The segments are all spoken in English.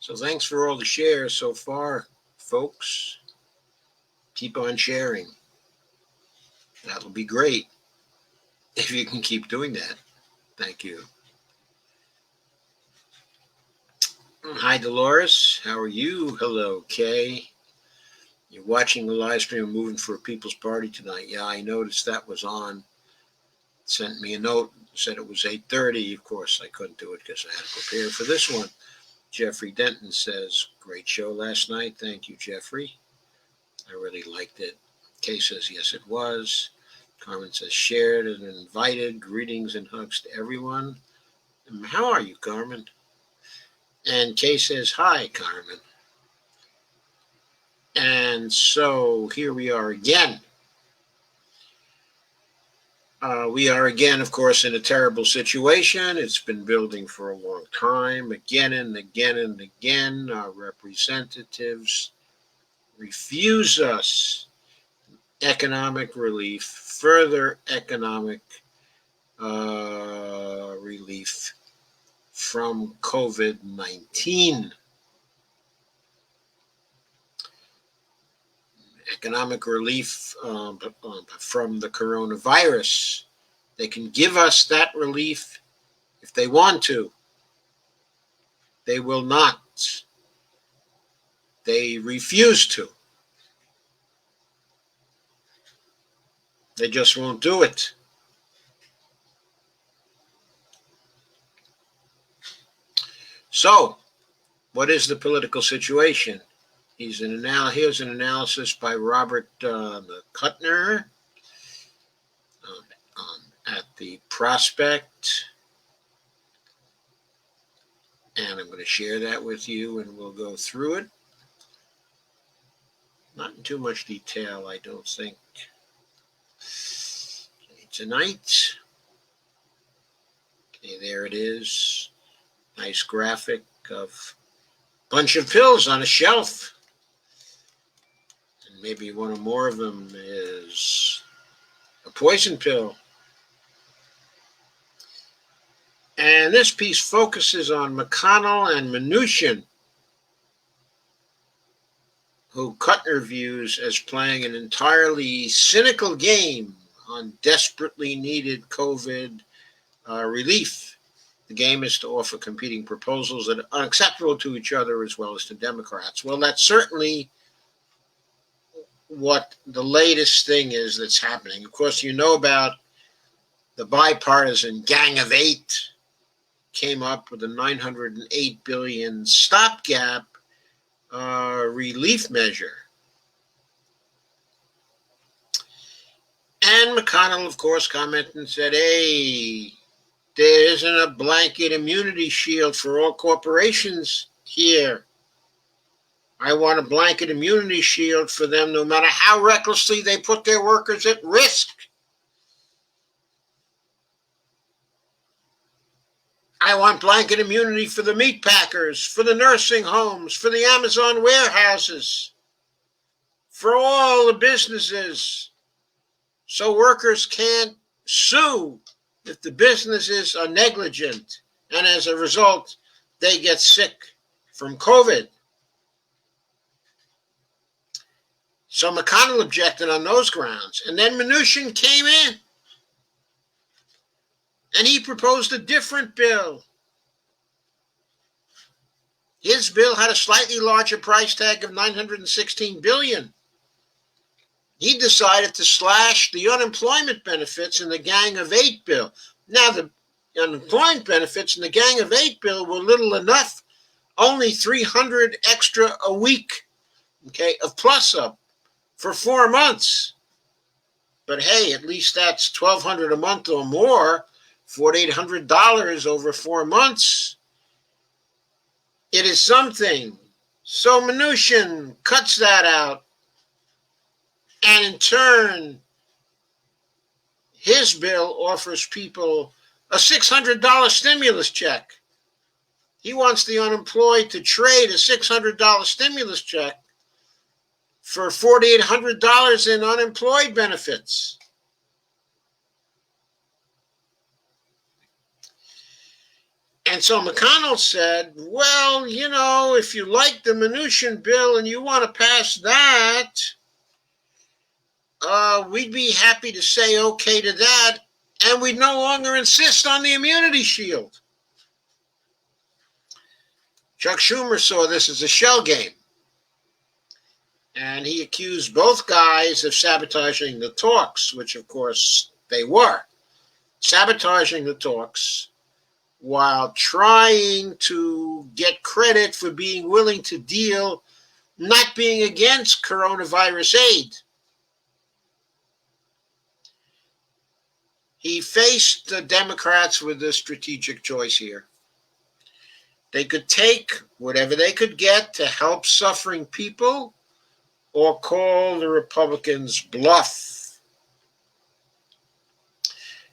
So thanks for all the shares so far, folks. Keep on sharing. That'll be great if you can keep doing that. Thank you. Hi, Dolores. How are you? Hello, Kay. You're watching the live stream of Moving for a People's Party tonight. Yeah, I noticed that was on. Sent me a note, said it was 8:30. Of course, I couldn't do it because I had to prepare for this one. Jeffrey Denton says, great show last night. Thank you, Jeffrey. I really liked it. Kay says, yes, it was. Carmen says, shared and invited. Greetings and hugs to everyone. How are you, Carmen? And Kay says, hi, Carmen. And so here we are again. We are again, of course, in a terrible situation. It's been building for a long time. Again and again and again, our representatives refuse us economic relief, further economic relief from COVID-19. Economic relief from the coronavirus. They can give us that relief if they want to. They will not. They refuse to. They just won't do it. So, what is the political situation? Here's an analysis by Robert Kuttner at the Prospect. And I'm going to share that with you and we'll go through it. Not in too much detail, I don't think. Okay, tonight. Okay, there it is. Nice graphic of a bunch of pills on a shelf. And maybe one or more of them is a poison pill. And this piece focuses on McConnell and Mnuchin, who Kuttner views as playing an entirely cynical game on desperately needed COVID relief. The game is to offer competing proposals that are unacceptable to each other as well as to Democrats. Well, that's certainly what the latest thing is that's happening. Of course, you know about the bipartisan Gang of Eight came up with a $908 billion stopgap relief measure. And McConnell, of course, commented and said, hey, there isn't a blanket immunity shield for all corporations here. I want a blanket immunity shield for them no matter how recklessly they put their workers at risk. I want blanket immunity for the meat packers, for the nursing homes, for the Amazon warehouses, for all the businesses, so workers can't sue if the businesses are negligent and as a result they get sick from COVID. So McConnell objected on those grounds. And then Mnuchin came in and he proposed a different bill. His bill had a slightly larger price tag of $916 billion. He decided to slash the unemployment benefits in the Gang of Eight bill. Now, the unemployment benefits in the Gang of Eight bill were little enough, only $300 extra a week, okay, of plus up for 4 months. But hey, at least that's $1,200 a month or more, $4,800 over 4 months. It is something. So Mnuchin cuts that out. And in turn, his bill offers people a $600 stimulus check. He wants the unemployed to trade a $600 stimulus check for $4,800 in unemployed benefits. And so McConnell said, well, if you like the Mnuchin bill and you want to pass that, we'd be happy to say okay to that, and we'd no longer insist on the immunity shield. Chuck Schumer saw this as a shell game, and he accused both guys of sabotaging the talks, which, of course, they were. Sabotaging the talks while trying to get credit for being willing to deal, not being against coronavirus aid. He faced the Democrats with a strategic choice here. They could take whatever they could get to help suffering people or call the Republicans' bluff.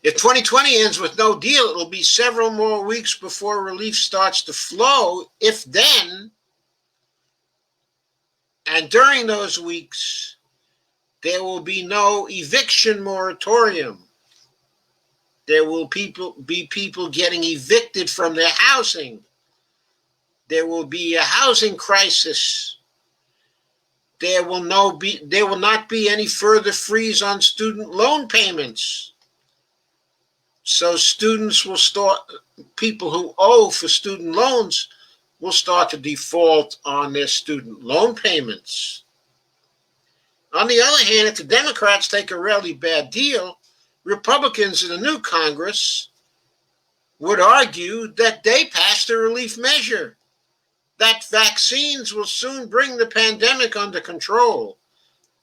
If 2020 ends with no deal, it'll be several more weeks before relief starts to flow, if then. And during those weeks, there will be no eviction moratorium. There will be people getting evicted from their housing. There will be a housing crisis. There will not be any further freeze on student loan payments. So people who owe for student loans will start to default on their student loan payments. On the other hand, if the Democrats take a really bad deal, Republicans in the new Congress would argue that they passed a relief measure, that vaccines will soon bring the pandemic under control,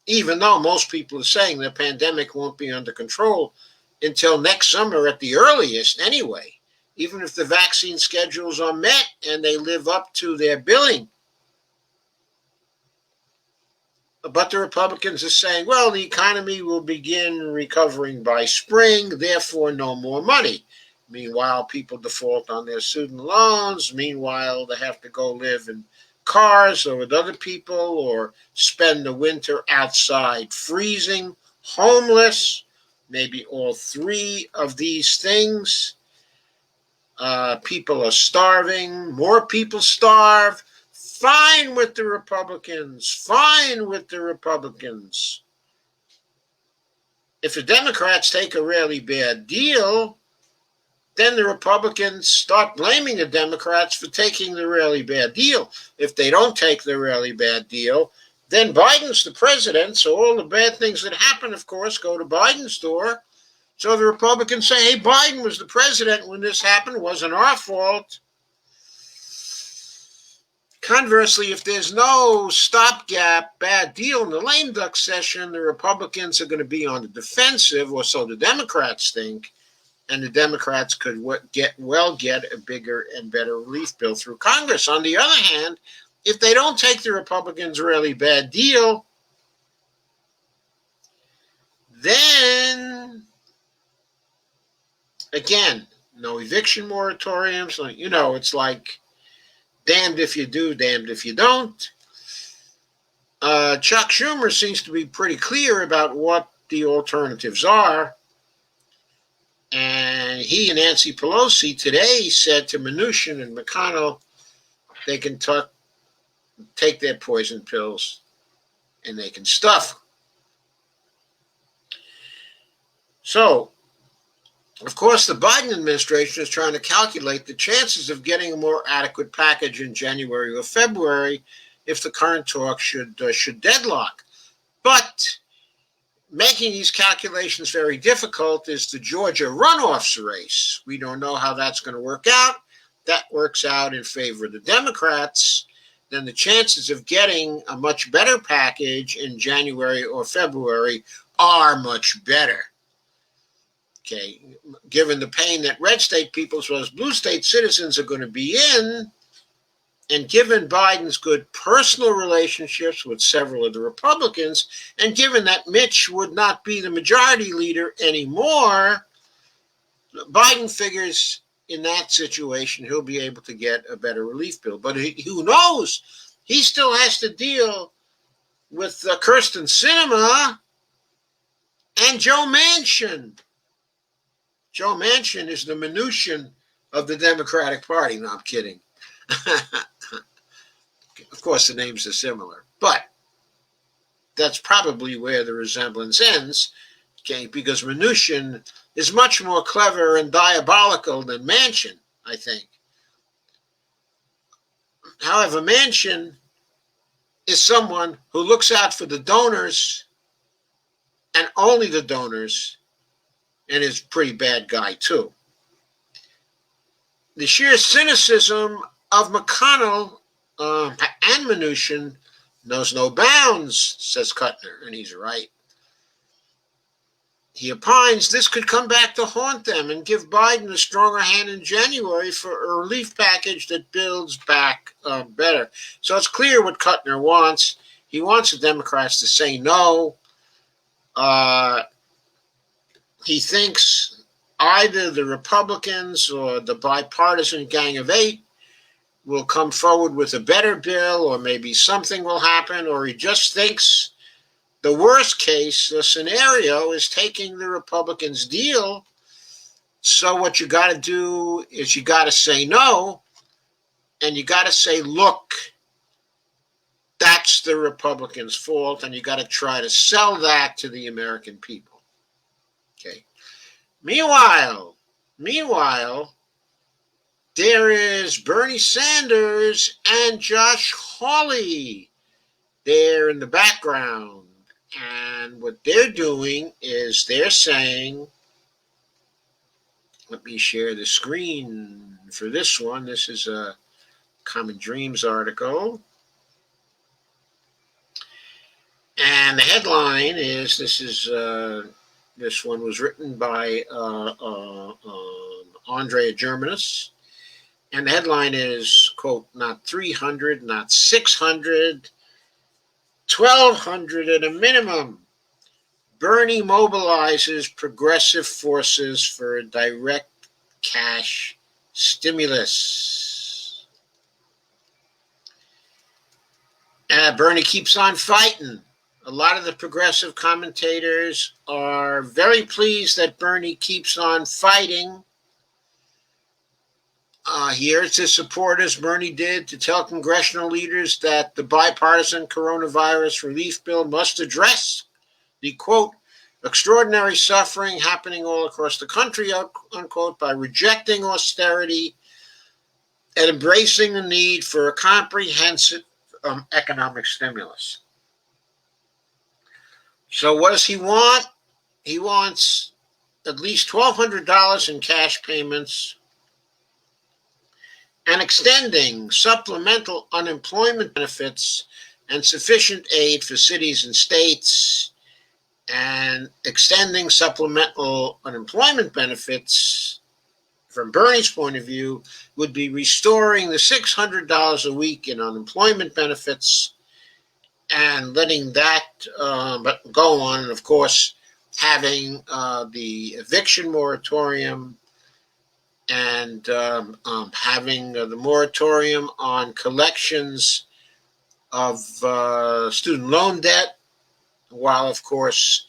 even though most people are saying the pandemic won't be under control until next summer at the earliest anyway, even if the vaccine schedules are met and they live up to their billing. But the Republicans are saying, well, the economy will begin recovering by spring, therefore no more money. Meanwhile, people default on their student loans. Meanwhile, they have to go live in cars or with other people or spend the winter outside freezing, homeless, maybe all three of these things. People are starving. More people starve. Fine with the Republicans. Fine with the Republicans. If the Democrats take a really bad deal, then the Republicans start blaming the Democrats for taking the really bad deal. If they don't take the really bad deal, then Biden's the president, so all the bad things that happen, of course, go to Biden's door. So the Republicans say, hey, Biden was the president when this happened. It wasn't our fault. Conversely, if there's no stopgap bad deal in the lame duck session, the Republicans are going to be on the defensive, or so the Democrats think, and the Democrats could get a bigger and better relief bill through Congress. On the other hand, if they don't take the Republicans' really bad deal, then, again, no eviction moratoriums. It's like damned if you do, damned if you don't. Chuck Schumer seems to be pretty clear about what the alternatives are. And he and Nancy Pelosi today said to Mnuchin and McConnell they can take their poison pills and they can stuff. So, of course, the Biden administration is trying to calculate the chances of getting a more adequate package in January or February if the current talks should deadlock. But making these calculations very difficult is the Georgia runoffs race. We don't know how that's going to work out. That works out in favor of the Democrats. Then the chances of getting a much better package in January or February are much better. Okay, given the pain that red state people as well as blue state citizens are going to be in, and given Biden's good personal relationships with several of the Republicans, and given that Mitch would not be the majority leader anymore, Biden figures in that situation he'll be able to get a better relief bill. But who knows? He still has to deal with Kyrsten Sinema and Joe Manchin. Joe Manchin is the Mnuchin of the Democratic Party. No, I'm kidding. Of course, the names are similar, but that's probably where the resemblance ends, okay, because Mnuchin is much more clever and diabolical than Manchin, I think. However, Manchin is someone who looks out for the donors and only the donors, and is a pretty bad guy, too. The sheer cynicism of McConnell and Mnuchin knows no bounds, says Kuttner, and he's right. He opines this could come back to haunt them and give Biden a stronger hand in January for a relief package that builds back better. So it's clear what Kuttner wants. He wants the Democrats to say no. He thinks either the Republicans or the bipartisan Gang of Eight will come forward with a better bill, or maybe something will happen, or he just thinks the worst case scenario is taking the Republicans' deal. So what you got to do is you got to say no, and you got to say, look, that's the Republicans' fault, and you got to try to sell that to the American people. Okay. Meanwhile, there is Bernie Sanders and Josh Hawley there in the background. And what they're doing is they're saying, let me share the screen for this one. This is a Common Dreams article. And the headline is, this one was written by Andrea Germanis. And the headline is, quote, not 300, not 600, 1,200 at a minimum. Bernie mobilizes progressive forces for a direct cash stimulus. Bernie keeps on fighting. A lot of the progressive commentators are very pleased that Bernie keeps on fighting. He urged his supporters, Bernie did, to tell congressional leaders that the bipartisan coronavirus relief bill must address the, quote, extraordinary suffering happening all across the country, unquote, by rejecting austerity and embracing the need for a comprehensive economic stimulus. So what does he want? He wants at least $1,200 in cash payments and extending supplemental unemployment benefits and sufficient aid for cities and states, and extending supplemental unemployment benefits, from Bernie's point of view, would be restoring the $600 a week in unemployment benefits and letting that go on, and of course having the eviction moratorium and having the moratorium on collections of student loan debt, while, of course,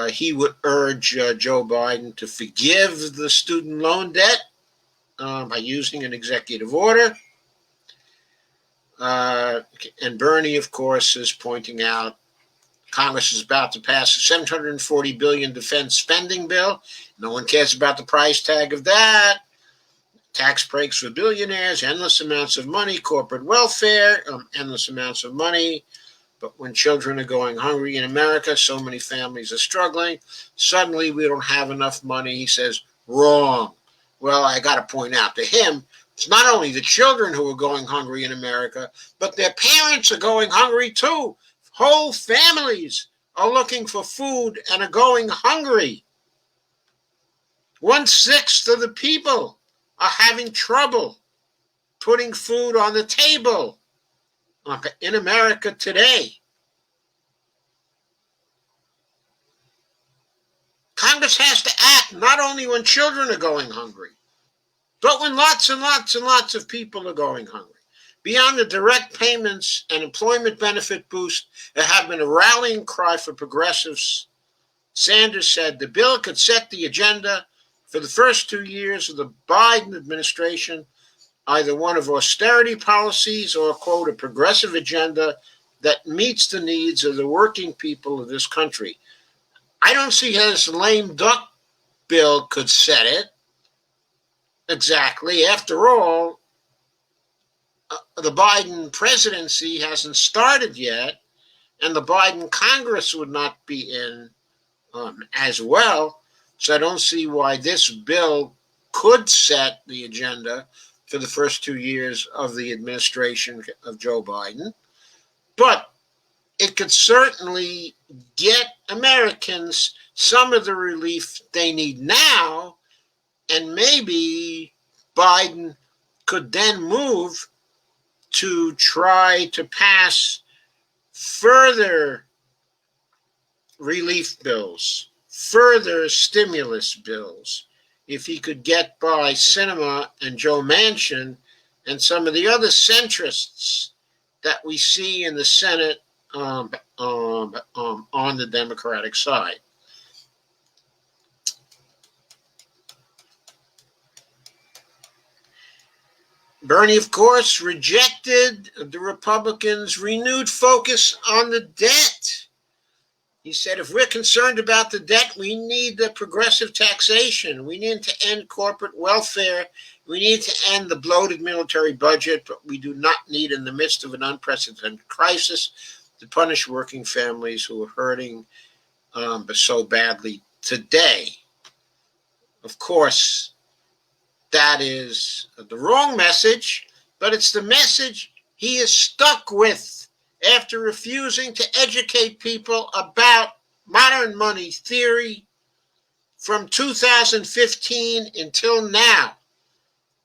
he would urge Joe Biden to forgive the student loan debt by using an executive order. And Bernie, of course, is pointing out Congress is about to pass a $740 billion defense spending bill. No one cares about the price tag of that. Tax breaks for billionaires, endless amounts of money, corporate welfare, endless amounts of money. But when children are going hungry in America, so many families are struggling. Suddenly, we don't have enough money. He says, wrong. Well, I got to point out to him, it's not only the children who are going hungry in America, but their parents are going hungry too. Whole families are looking for food and are going hungry. 1/6 of the people are having trouble putting food on the table in America today. Congress has to act not only when children are going hungry, but when lots and lots and lots of people are going hungry. Beyond the direct payments and employment benefit boost that have been a rallying cry for progressives, Sanders said the bill could set the agenda for the first 2 years of the Biden administration either one of austerity policies or, quote, a progressive agenda that meets the needs of the working people of this country. I don't see how this lame duck bill could set it exactly. After all, the Biden presidency hasn't started yet, and the Biden Congress would not be in as well. So I don't see why this bill could set the agenda for the first 2 years of the administration of Joe Biden. But it could certainly get Americans some of the relief they need now, and maybe Biden could then move to try to pass further relief bills, further stimulus bills, if he could get by Sinema and Joe Manchin and some of the other centrists that we see in the Senate on the Democratic side. Bernie, of course, rejected the Republicans' renewed focus on the debt. He said, if we're concerned about the debt, we need the progressive taxation. We need to end corporate welfare. We need to end the bloated military budget, but we do not need, in the midst of an unprecedented crisis, to punish working families who are hurting so badly today. Of course, that is the wrong message, but it's the message he is stuck with after refusing to educate people about modern money theory from 2015 until now.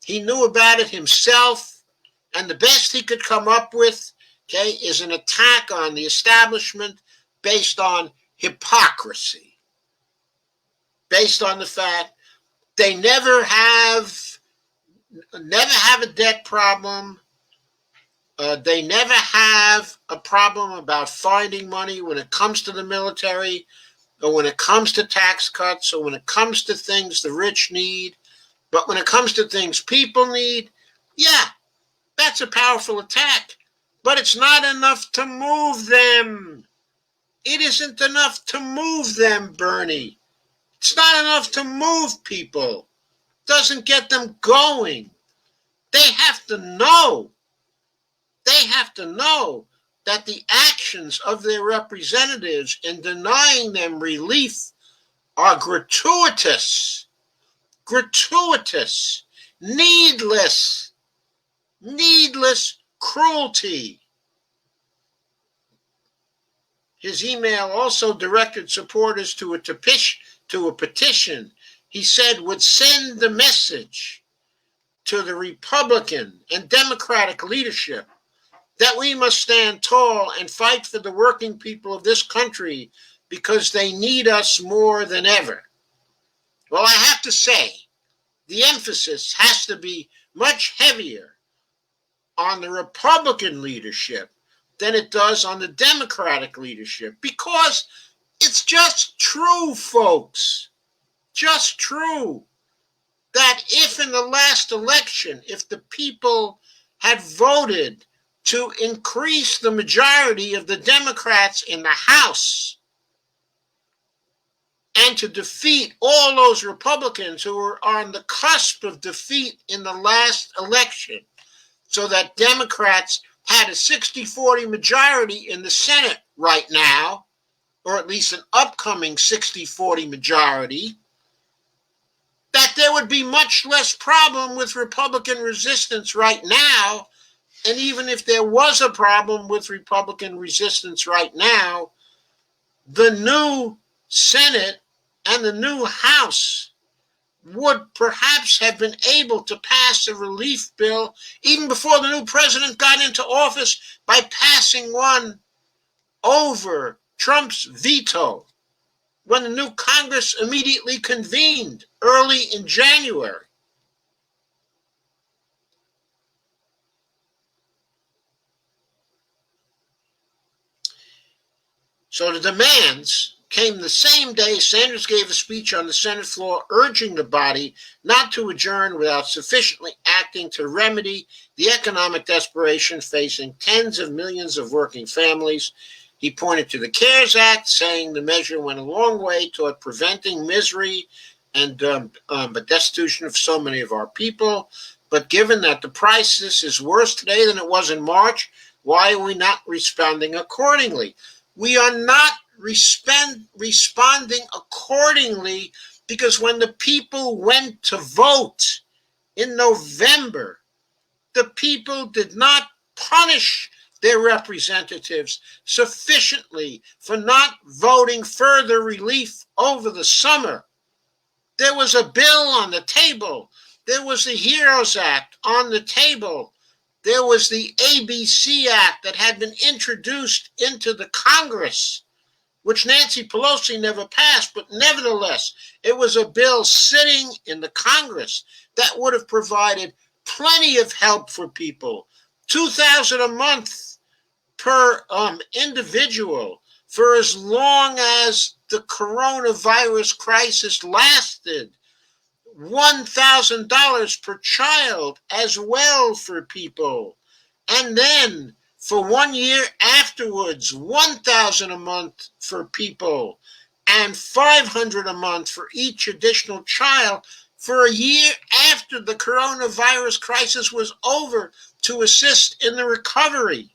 He knew about it himself, and the best he could come up with, okay, is an attack on the establishment based on hypocrisy, based on the fact they never have a debt problem. They never have a problem about finding money when it comes to the military, or when it comes to tax cuts, or when it comes to things the rich need. But when it comes to things people need, yeah, that's a powerful attack. But it's not enough to move them. It isn't enough to move them, Bernie. It's not enough to move people. It doesn't get them going. They have to know. They have to know that the actions of their representatives in denying them relief are gratuitous, needless cruelty. His email also directed supporters to a petition he said would send the message to the Republican and Democratic leadership that we must stand tall and fight for the working people of this country because they need us more than ever. Well, I have to say, the emphasis has to be much heavier on the Republican leadership than it does on the Democratic leadership, because it's just true, folks, just true, that if in the last election, if the people had voted to increase the majority of the Democrats in the House and to defeat all those Republicans who were on the cusp of defeat in the last election, so that Democrats had a 60-40 majority in the Senate right now, or at least an upcoming 60-40 majority, that there would be much less problem with Republican resistance right now. And even if there was a problem with Republican resistance right now, the new Senate and the new House would perhaps have been able to pass a relief bill even before the new president got into office by passing one over Trump's veto when the new Congress immediately convened early in January. So the demands, came the same day Sanders gave a speech on the Senate floor urging the body not to adjourn without sufficiently acting to remedy the economic desperation facing tens of millions of working families. He pointed to the CARES Act, saying the measure went a long way toward preventing misery and the destitution of so many of our people. But given that the crisis is worse today than it was in March, why are we not responding accordingly? We are not responding accordingly because when the people went to vote in November, the people did not punish their representatives sufficiently for not voting further relief over the summer. There was a bill on the table. There was the HEROES Act on the table. There was the ABC Act that had been introduced into the Congress, which Nancy Pelosi never passed, but nevertheless, it was a bill sitting in the Congress that would have provided plenty of help for people. $2,000 a month per individual for as long as the coronavirus crisis lasted. $1,000 per child as well for people. And then for 1 year afterwards, $1,000 a month for people and $500 a month for each additional child for a year after the coronavirus crisis was over to assist in the recovery.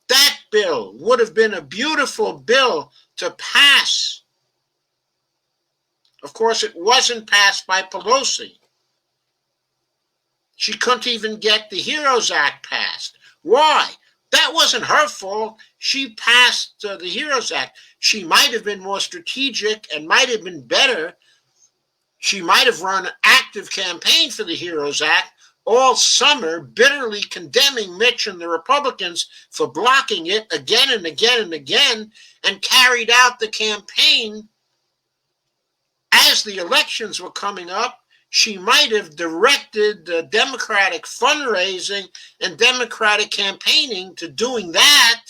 That bill would have been a beautiful bill to pass. Of course, it wasn't passed by Pelosi. She couldn't even get the HEROES Act passed. Why? That wasn't her fault. She passed the HEROES Act. She might have been more strategic and might have been better. She might have run an active campaign for the HEROES Act all summer, bitterly condemning Mitch and the Republicans for blocking it again and again and again, and carried out the campaign. As the elections were coming up, she might have directed Democratic fundraising and Democratic campaigning to doing that,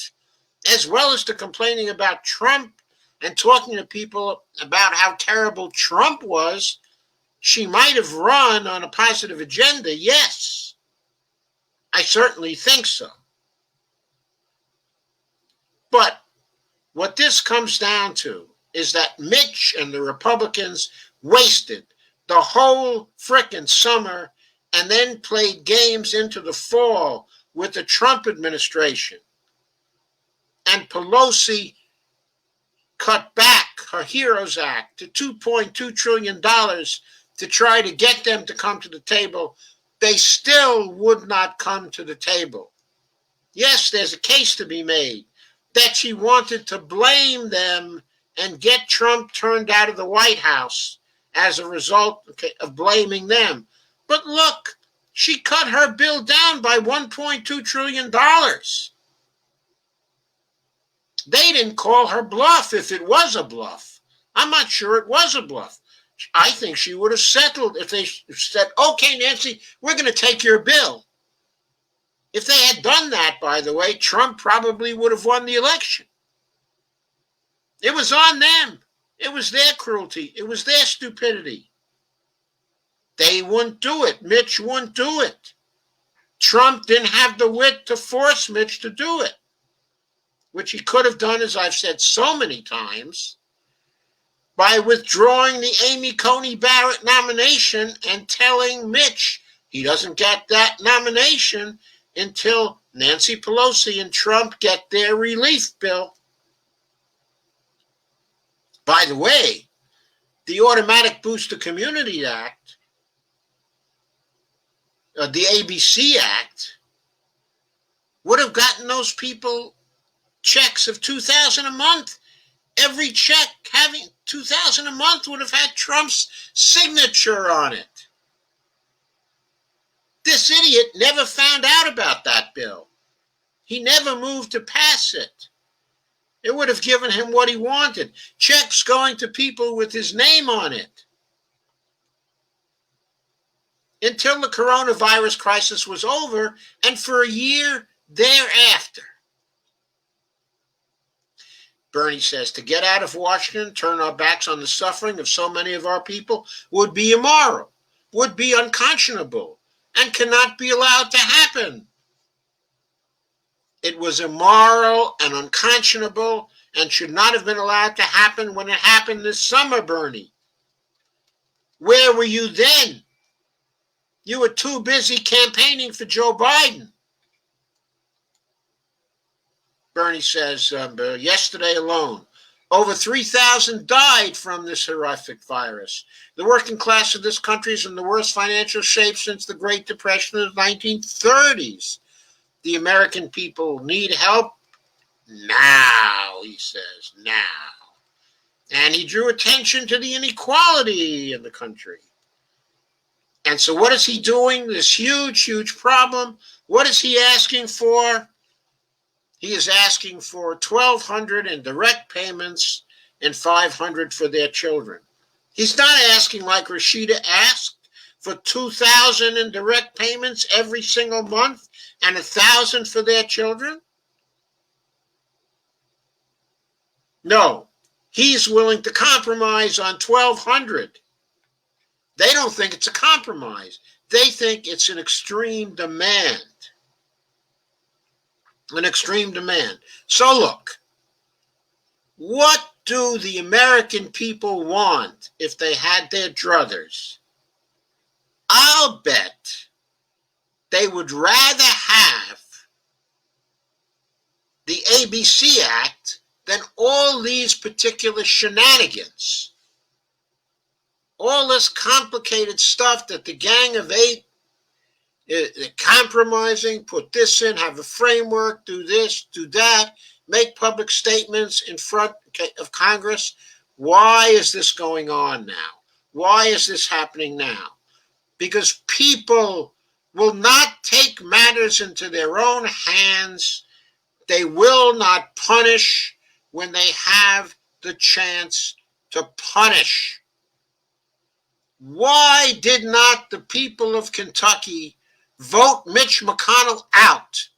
as well as to complaining about Trump and talking to people about how terrible Trump was. She might have run on a positive agenda, yes. I certainly think so. But what this comes down to is that Mitch and the Republicans wasted the whole frickin' summer and then played games into the fall with the Trump administration. And Pelosi cut back her HEROES Act to $2.2 trillion to try to get them to come to the table. They still would not come to the table. Yes, there's a case to be made that she wanted to blame them and get Trump turned out of the White House as a result of blaming them. But look, she cut her bill down by $1.2 trillion. They didn't call her bluff if it was a bluff. I'm not sure it was a bluff. I think she would have settled if they said, okay, Nancy, we're going to take your bill. If they had done that, by the way, Trump probably would have won the election. It was on them. It was their cruelty. It was their stupidity. They wouldn't do it. Mitch wouldn't do it. Trump didn't have the wit to force Mitch to do it, which he could have done, as I've said so many times, by withdrawing the Amy Coney Barrett nomination and telling Mitch he doesn't get that nomination until Nancy Pelosi and Trump get their relief bill. By the way, the Automatic Booster Community Act, the ABC Act, would have gotten those people checks of $2,000 a month. Every check having $2,000 a month would have had Trump's signature on it. This idiot never found out about that bill. He never moved to pass it. It would have given him what he wanted. Checks going to people with his name on it. Until the coronavirus crisis was over and for a year thereafter. Bernie says, to get out of Washington, turn our backs on the suffering of so many of our people would be immoral, would be unconscionable, and cannot be allowed to happen. It was immoral and unconscionable and should not have been allowed to happen when it happened this summer, Bernie. Where were you then? You were too busy campaigning for Joe Biden. Bernie says, yesterday alone, over 3,000 died from this horrific virus. The working class of this country is in the worst financial shape since the Great Depression of the 1930s. The American people need help now, he says, now. And he drew attention to the inequality in the country. And so what is he doing? This huge, huge problem. What is he asking for? He is asking for $1,200 in direct payments and $500 for their children. He's not asking like Rashida asked for $2,000 in direct payments every single month and $1,000 for their children. No, he's willing to compromise on $1,200. They don't think it's a compromise. They think it's an extreme demand. An extreme demand. So look, what do the American people want if they had their druthers? I'll bet they would rather have the ABC Act than all these particular shenanigans. All this complicated stuff that the Gang of Eight, compromising, put this in, have a framework, do this, do that, make public statements in front of Congress. Why is this going on now? Why is this happening now? Because people will not take matters into their own hands. They will not punish when they have the chance to punish. Why did not the people of Kentucky vote Mitch McConnell out?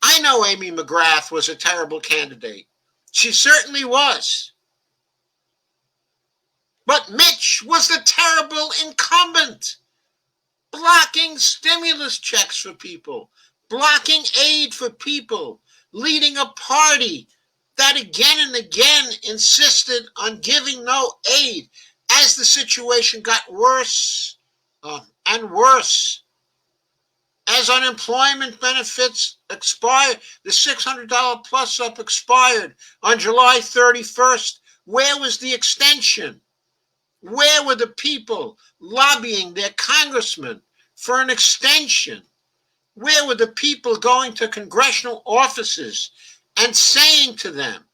I know Amy McGrath was a terrible candidate. She certainly was. But Mitch was the terrible incumbent, blocking stimulus checks for people, blocking aid for people, leading a party that again and again insisted on giving no aid as the situation got worse and worse. As unemployment benefits expired, the $600 plus up expired on July 31st. Where was the extension? Where were the people lobbying their congressmen for an extension? Where were the people going to congressional offices and saying to them,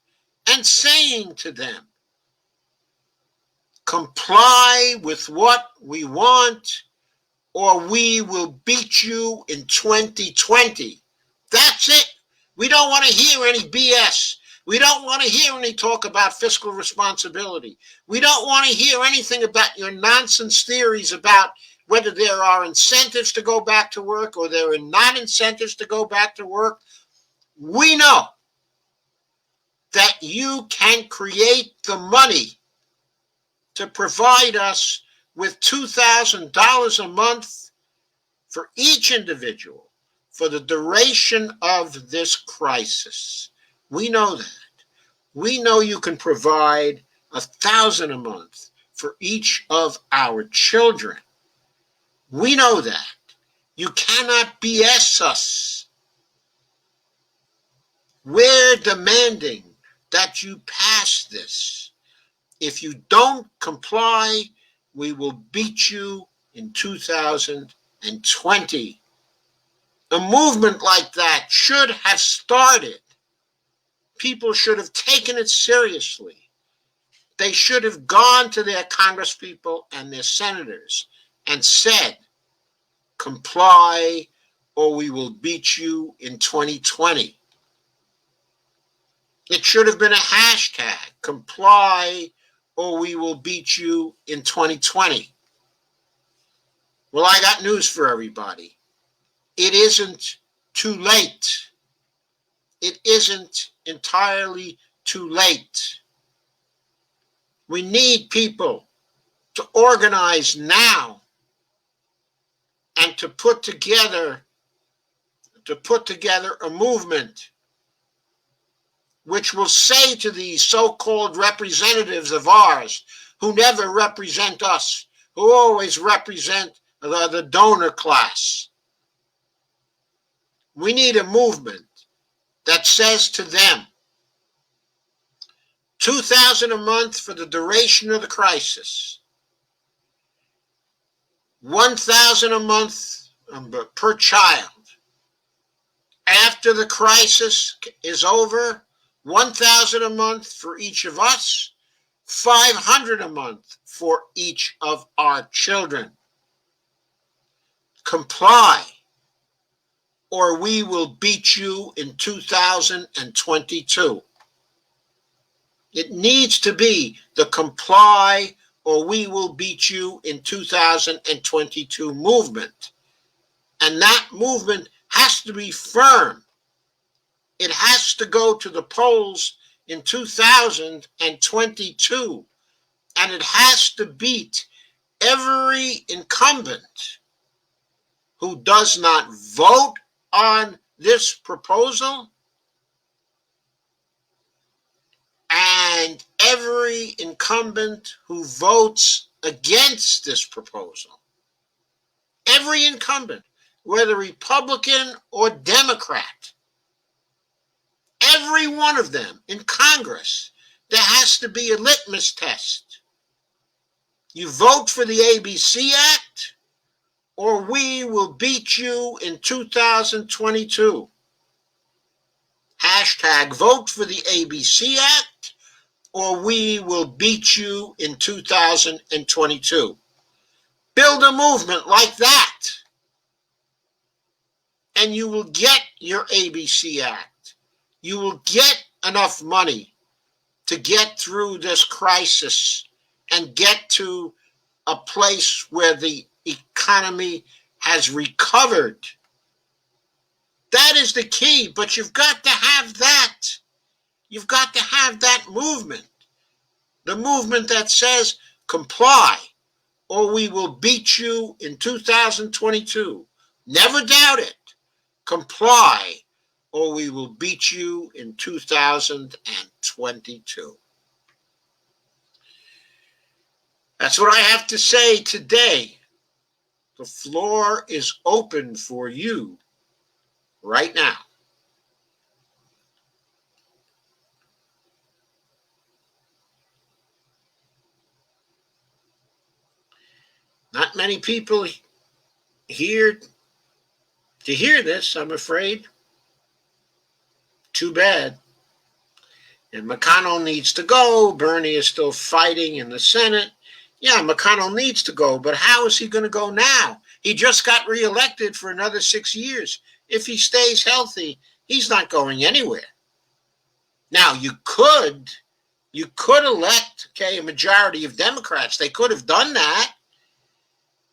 comply with what we want, or we will beat you in 2020. That's it. We don't want to hear any BS. We don't want to hear any talk about fiscal responsibility. We don't want to hear anything about your nonsense theories about whether there are incentives to go back to work or there are not incentives to go back to work. We know that you can create the money to provide us with $2,000 a month for each individual for the duration of this crisis. We know that. We know you can provide $1,000 a month for each of our children. We know that. You cannot BS us. We're demanding that you pass this. If you don't comply, we will beat you in 2020. A movement like that should have started. People should have taken it seriously. They should have gone to their congresspeople and their senators and said, comply or we will beat you in 2020. It should have been a hashtag, comply or we will beat you in 2020. Well, I got news for everybody. It isn't too late. It isn't entirely too late. We need people to organize now and to put together a movement which will say to these so-called representatives of ours who never represent us, who always represent the donor class. We need a movement that says to them, $2,000 a month for the duration of the crisis, $1,000 a month per child. After the crisis is over, $1,000 a month for each of us, $500 a month for each of our children. Comply, or we will beat you in 2022. It needs to be the comply or we will beat you in 2022 movement. And that movement has to be firm. It has to go to the polls in 2022. And it has to beat every incumbent who does not vote on this proposal and every incumbent who votes against this proposal. Every incumbent, whether Republican or Democrat, every one of them in Congress, there has to be a litmus test. You vote for the ABC Act, or we will beat you in 2022. Hashtag vote for the ABC Act, or we will beat you in 2022. Build a movement like that, and you will get your ABC Act. You will get enough money to get through this crisis and get to a place where the economy has recovered. That is the key, but you've got to have that. You've got to have that movement. The movement that says comply or we will beat you in 2022. Never doubt it. Comply or we will beat you in 2022. That's what I have to say today. The floor is open for you right now. Not many people here to hear this, I'm afraid. Too bad. And McConnell needs to go. Bernie is still fighting in the Senate. Yeah, McConnell needs to go, but how is he going to go now? He just got reelected for another 6 years. If he stays healthy, he's not going anywhere. Now, you could elect, a majority of Democrats. They could have done that,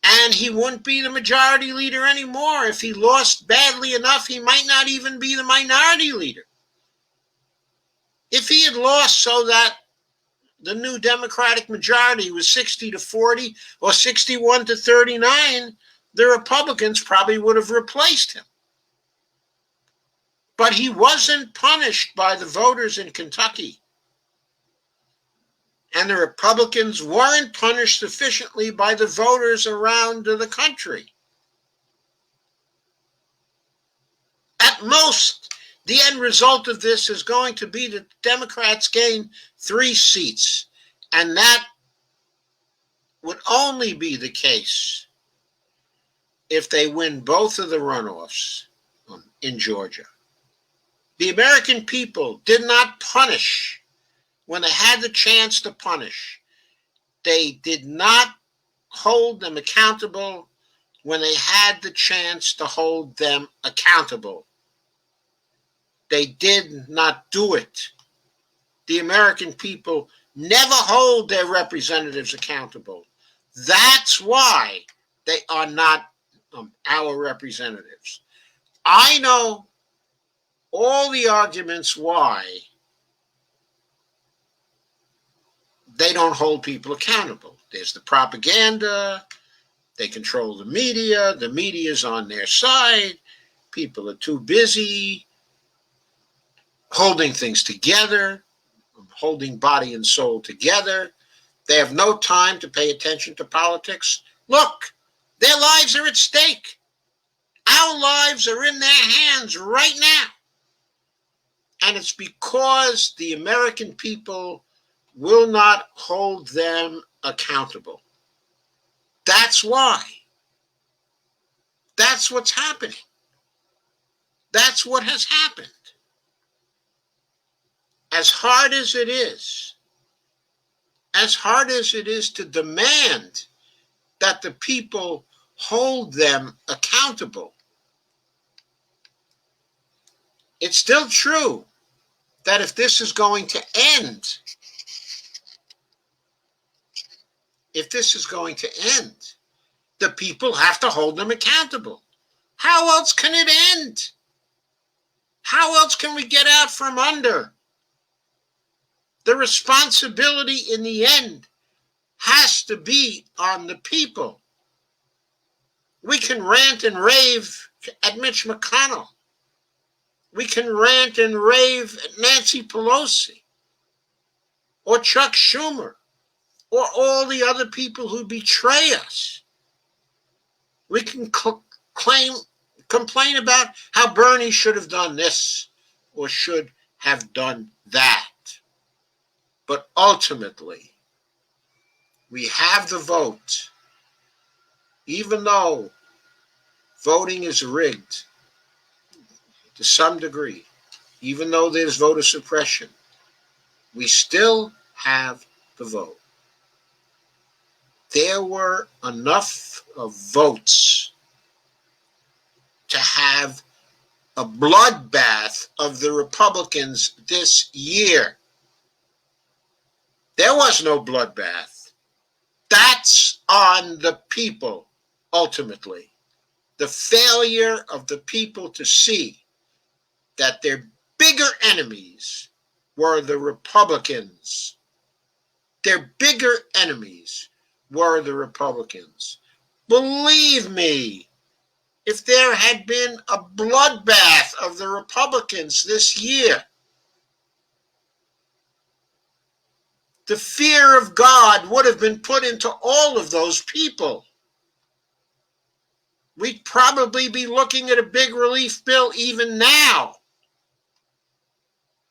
and he wouldn't be the majority leader anymore. If he lost badly enough, he might not even be the minority leader. If he had lost so that the new Democratic majority was 60-40 or 61-39, the Republicans probably would have replaced him. But he wasn't punished by the voters in Kentucky. And the Republicans weren't punished sufficiently by the voters around the country. At most, the end result of this is going to be that Democrats gain 3 seats. And that would only be the case if they win both of the runoffs in Georgia. The American people did not punish when they had the chance to punish. They did not hold them accountable when they had the chance to hold them accountable. They did not do it. The American people never hold their representatives accountable. That's why they are not our representatives. I know all the arguments why they don't hold people accountable. There's the propaganda. They control the media. The media's on their side. People are too busy holding things together, holding body and soul together. They have no time to pay attention to politics. Look, their lives are at stake. Our lives are in their hands right now. And it's because the American people will not hold them accountable. That's why. That's what's happening. That's what has happened. As hard as it is to demand that the people hold them accountable, it's still true that if this is going to end, the people have to hold them accountable. How else can it end? How else can we get out from under? The responsibility in the end has to be on the people. We can rant and rave at Mitch McConnell. We can rant and rave at Nancy Pelosi or Chuck Schumer or all the other people who betray us. We can complain about how Bernie should have done this or should have done that. But ultimately, we have the vote. Even though voting is rigged to some degree, even though there's voter suppression, we still have the vote. There were enough of votes to have a bloodbath of the Republicans this year. There was no bloodbath. That's on the people, ultimately. The failure of the people to see that their bigger enemies were the Republicans. Their bigger enemies were the Republicans. Believe me, if there had been a bloodbath of the Republicans this year, the fear of God would have been put into all of those people. We'd probably be looking at a big relief bill even now.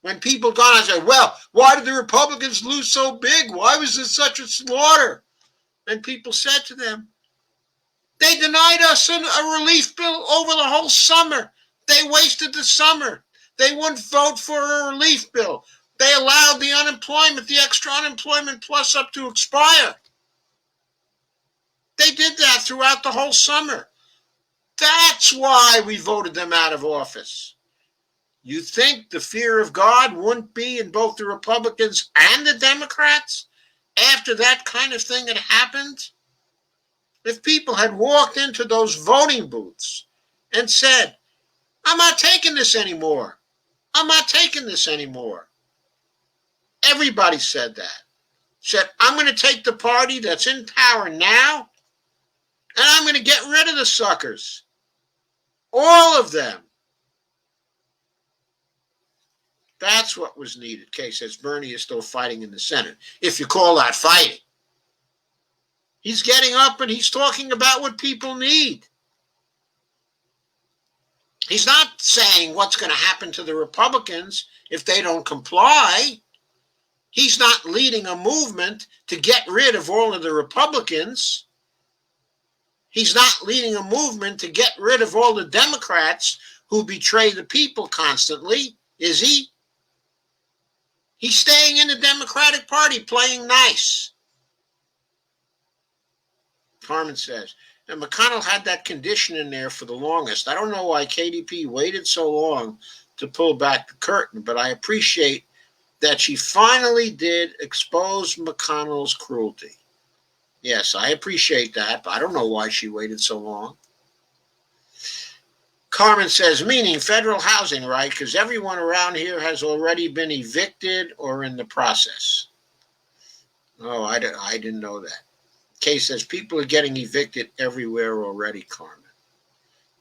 When people go on and say, well, why did the Republicans lose so big? Why was there such a slaughter? And people said to them, they denied us a relief bill over the whole summer. They wasted the summer. They wouldn't vote for a relief bill. They allowed the unemployment, the extra unemployment plus up to expire. They did that throughout the whole summer. That's why we voted them out of office. You think the fear of God wouldn't be in both the Republicans and the Democrats after that kind of thing had happened? If people had walked into those voting booths and said, I'm not taking this anymore. I'm not taking this anymore. Everybody said that. Said, I'm going to take the party that's in power now, and I'm going to get rid of the suckers. All of them. That's what was needed. Kay says Bernie is still fighting in the Senate, if you call that fighting. He's getting up and he's talking about what people need. He's not saying what's going to happen to the Republicans if they don't comply. He's not leading a movement to get rid of all of the Republicans. He's not leading a movement to get rid of all the Democrats who betray the people constantly, is he? He's staying in the Democratic Party, playing nice. Carmen says, and McConnell had that condition in there for the longest. I don't know why KDP waited so long to pull back the curtain, but I appreciate that she finally did expose McConnell's cruelty. Yes, I appreciate that, but I don't know why she waited so long. Carmen says, meaning federal housing, right? Because everyone around here has already been evicted or in the process. Oh, I didn't know that. Kay says people are getting evicted everywhere already, Carmen.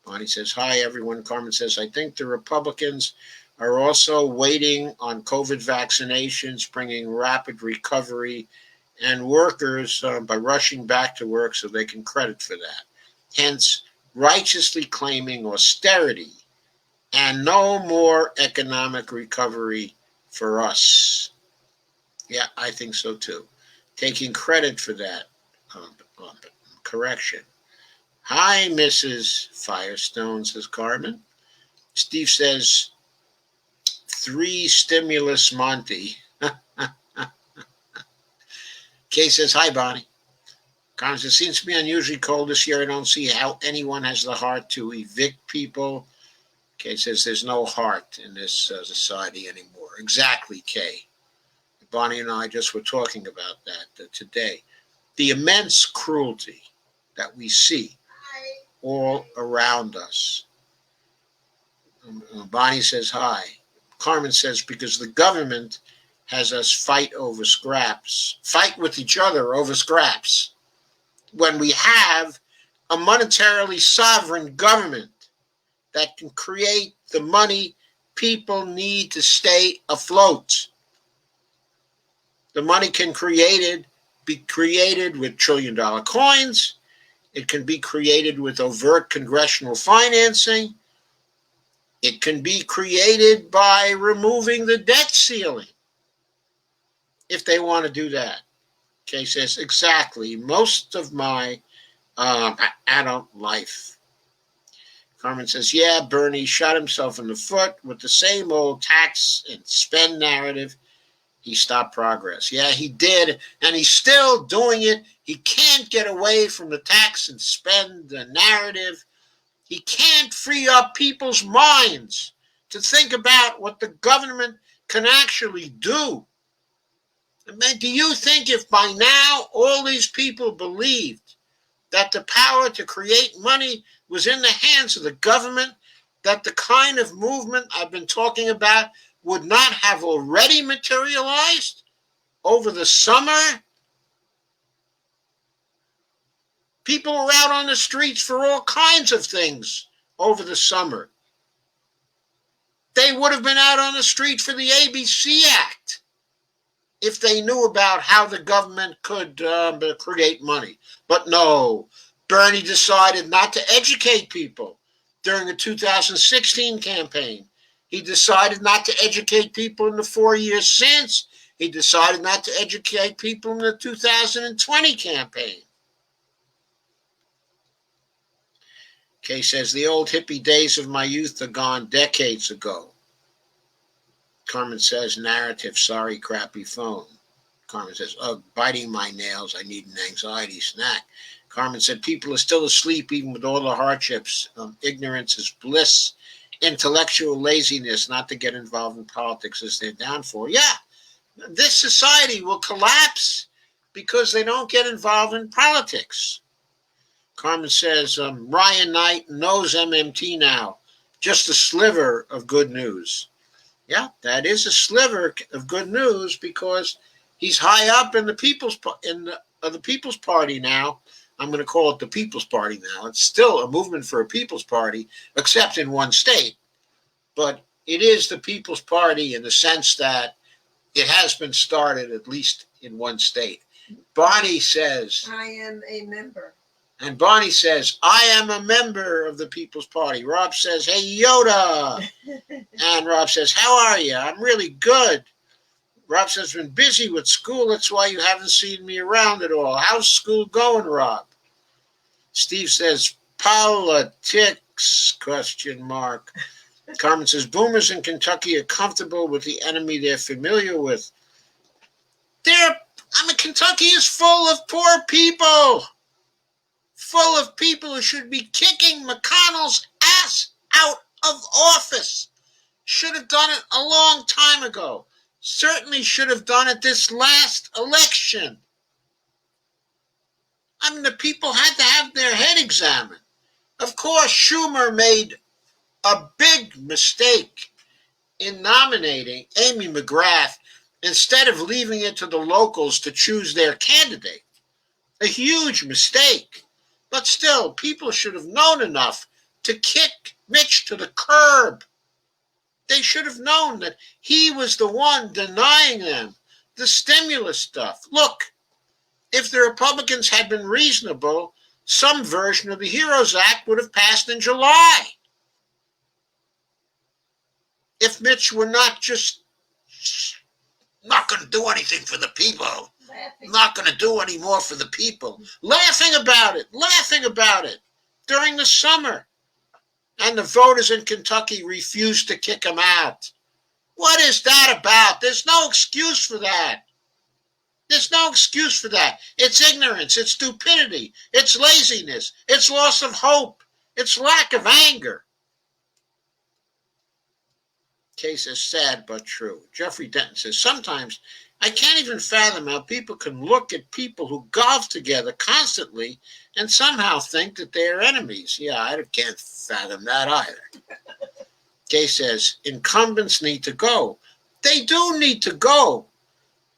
Bonnie says, hi, everyone. Carmen says, I think the Republicans are also waiting on COVID vaccinations, bringing rapid recovery and workers by rushing back to work so they can credit for that. Hence, righteously claiming austerity and no more economic recovery for us. Yeah, I think so too. Taking credit for that correction. Hi, Mrs. Firestone, says Carmen. Steve says, three stimulus Monty. Kay says, hi, Bonnie. Carmen says, seems to be unusually cold this year. I don't see how anyone has the heart to evict people. Kay says, there's no heart in this society anymore. Exactly, Kay. Bonnie and I just were talking about that today. The immense cruelty that we see all around us. Bonnie says hi. Carmen says because the government has us fight over scraps, fight with each other over scraps, when we have a monetarily sovereign government that can create the money people need to stay afloat. The money can be created with trillion-dollar coins. It can be created with overt congressional financing. It can be created by removing the debt ceiling, if they want to do that. Kay says, exactly, most of my adult life. Carmen says, yeah, Bernie shot himself in the foot with the same old tax and spend narrative. He stopped progress. Yeah, he did, and he's still doing it. He can't get away from the tax and spend narrative. He can't free up people's minds to think about what the government can actually do. I mean, do you think if by now all these people believed that the power to create money was in the hands of the government, that the kind of movement I've been talking about would not have already materialized over the summer? People were out on the streets for all kinds of things over the summer. They would have been out on the street for the ABC Act if they knew about how the government could create money. But no, Bernie decided not to educate people during the 2016 campaign. He decided not to educate people in the 4 years since. He decided not to educate people in the 2020 campaign. Kay says, the old hippie days of my youth are gone decades ago. Carmen says, narrative, sorry, crappy phone. Carmen says, biting my nails, I need an anxiety snack. Carmen said, people are still asleep even with all the hardships. Ignorance is bliss. Intellectual laziness, not to get involved in politics, is their downfall. Yeah, this society will collapse because they don't get involved in politics. Carmen says, Ryan Knight knows MMT now. Just a sliver of good news. Yeah, that is a sliver of good news because he's high up in the People's Party now. I'm going to call it the People's Party now. It's still a movement for a People's Party, except in one state. But it is the People's Party in the sense that it has been started at least in one state. Bonnie says, I am a member. And Bonnie says, I am a member of the People's Party. Rob says, hey, Yoda. And Rob says, how are you? I'm really good. Rob says, been busy with school. That's why you haven't seen me around at all. How's school going, Rob? Steve says, politics, question mark. Carmen says, boomers in Kentucky are comfortable with the enemy they're familiar with. Kentucky is full of poor people. Full of people who should be kicking McConnell's ass out of office. Should have done it a long time ago. Certainly should have done it this last election. I mean, the people had to have their head examined. Of course, Schumer made a big mistake in nominating Amy McGrath instead of leaving it to the locals to choose their candidate. A huge mistake. But still, people should have known enough to kick Mitch to the curb. They should have known that he was the one denying them the stimulus stuff. Look, if the Republicans had been reasonable, some version of the HEROES Act would have passed in July. If Mitch were not just not going to do anything for the people, not going to do any more for the people, laughing about it during the summer. And the voters in Kentucky refused to kick him out. What is that about? There's no excuse for that. There's no excuse for that. It's ignorance, it's stupidity, it's laziness, it's loss of hope, it's lack of anger. Case is sad but true. Jeffrey Denton says, sometimes I can't even fathom how people can look at people who golf together constantly and somehow think that they are enemies. Yeah, I can't fathom that either. Kay says, incumbents need to go. They do need to go.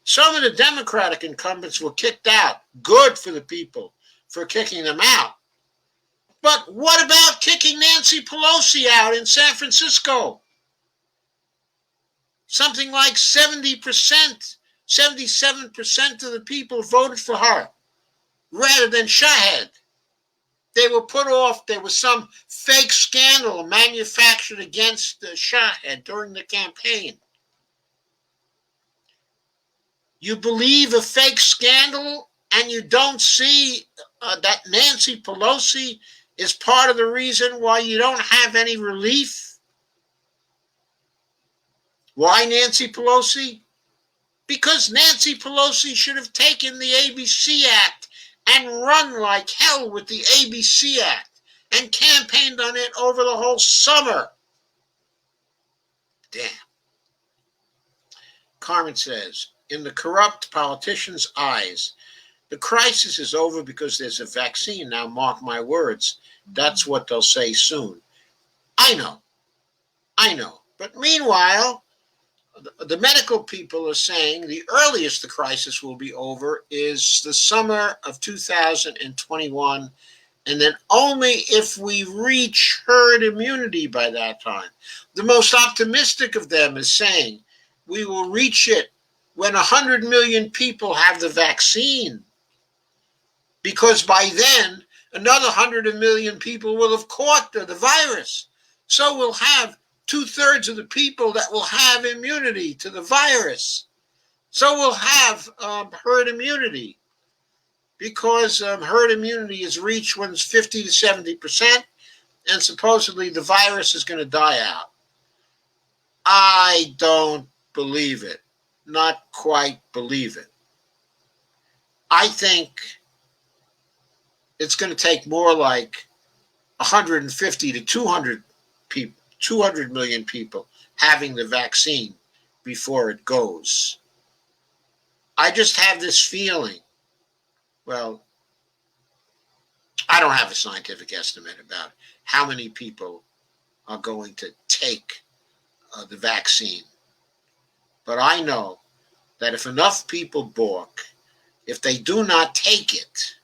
Some of the Democratic incumbents were kicked out. Good for the people for kicking them out. But what about kicking Nancy Pelosi out in San Francisco? Something like 70%, 77% of the people voted for her rather than Shahed. They were put off. There was some fake scandal manufactured against Shahed during the campaign. You believe a fake scandal and you don't see that Nancy Pelosi is part of the reason why you don't have any relief? Why Nancy Pelosi? Because Nancy Pelosi should have taken the ABC Act and run like hell with the ABC Act and campaigned on it over the whole summer. Damn. Carmen says, in the corrupt politicians' eyes, the crisis is over because there's a vaccine. Now, mark my words, that's what they'll say soon. I know. But meanwhile, the medical people are saying the earliest the crisis will be over is the summer of 2021, and then only if we reach herd immunity by that time. The most optimistic of them is saying we will reach it when 100 million people have the vaccine, because by then another 100 million people will have caught the virus. So we'll have 2/3 of the people that will have immunity to the virus. So we'll have herd immunity, because herd immunity is reached when it's 50 to 70%, and supposedly the virus is going to die out. I don't believe it. Not quite believe it. I think it's going to take more like 150 to 200 people. 200 million people having the vaccine before it goes. I just have this feeling, well, I don't have a scientific estimate about how many people are going to take the vaccine. But I know that if enough people balk, if they do not take it,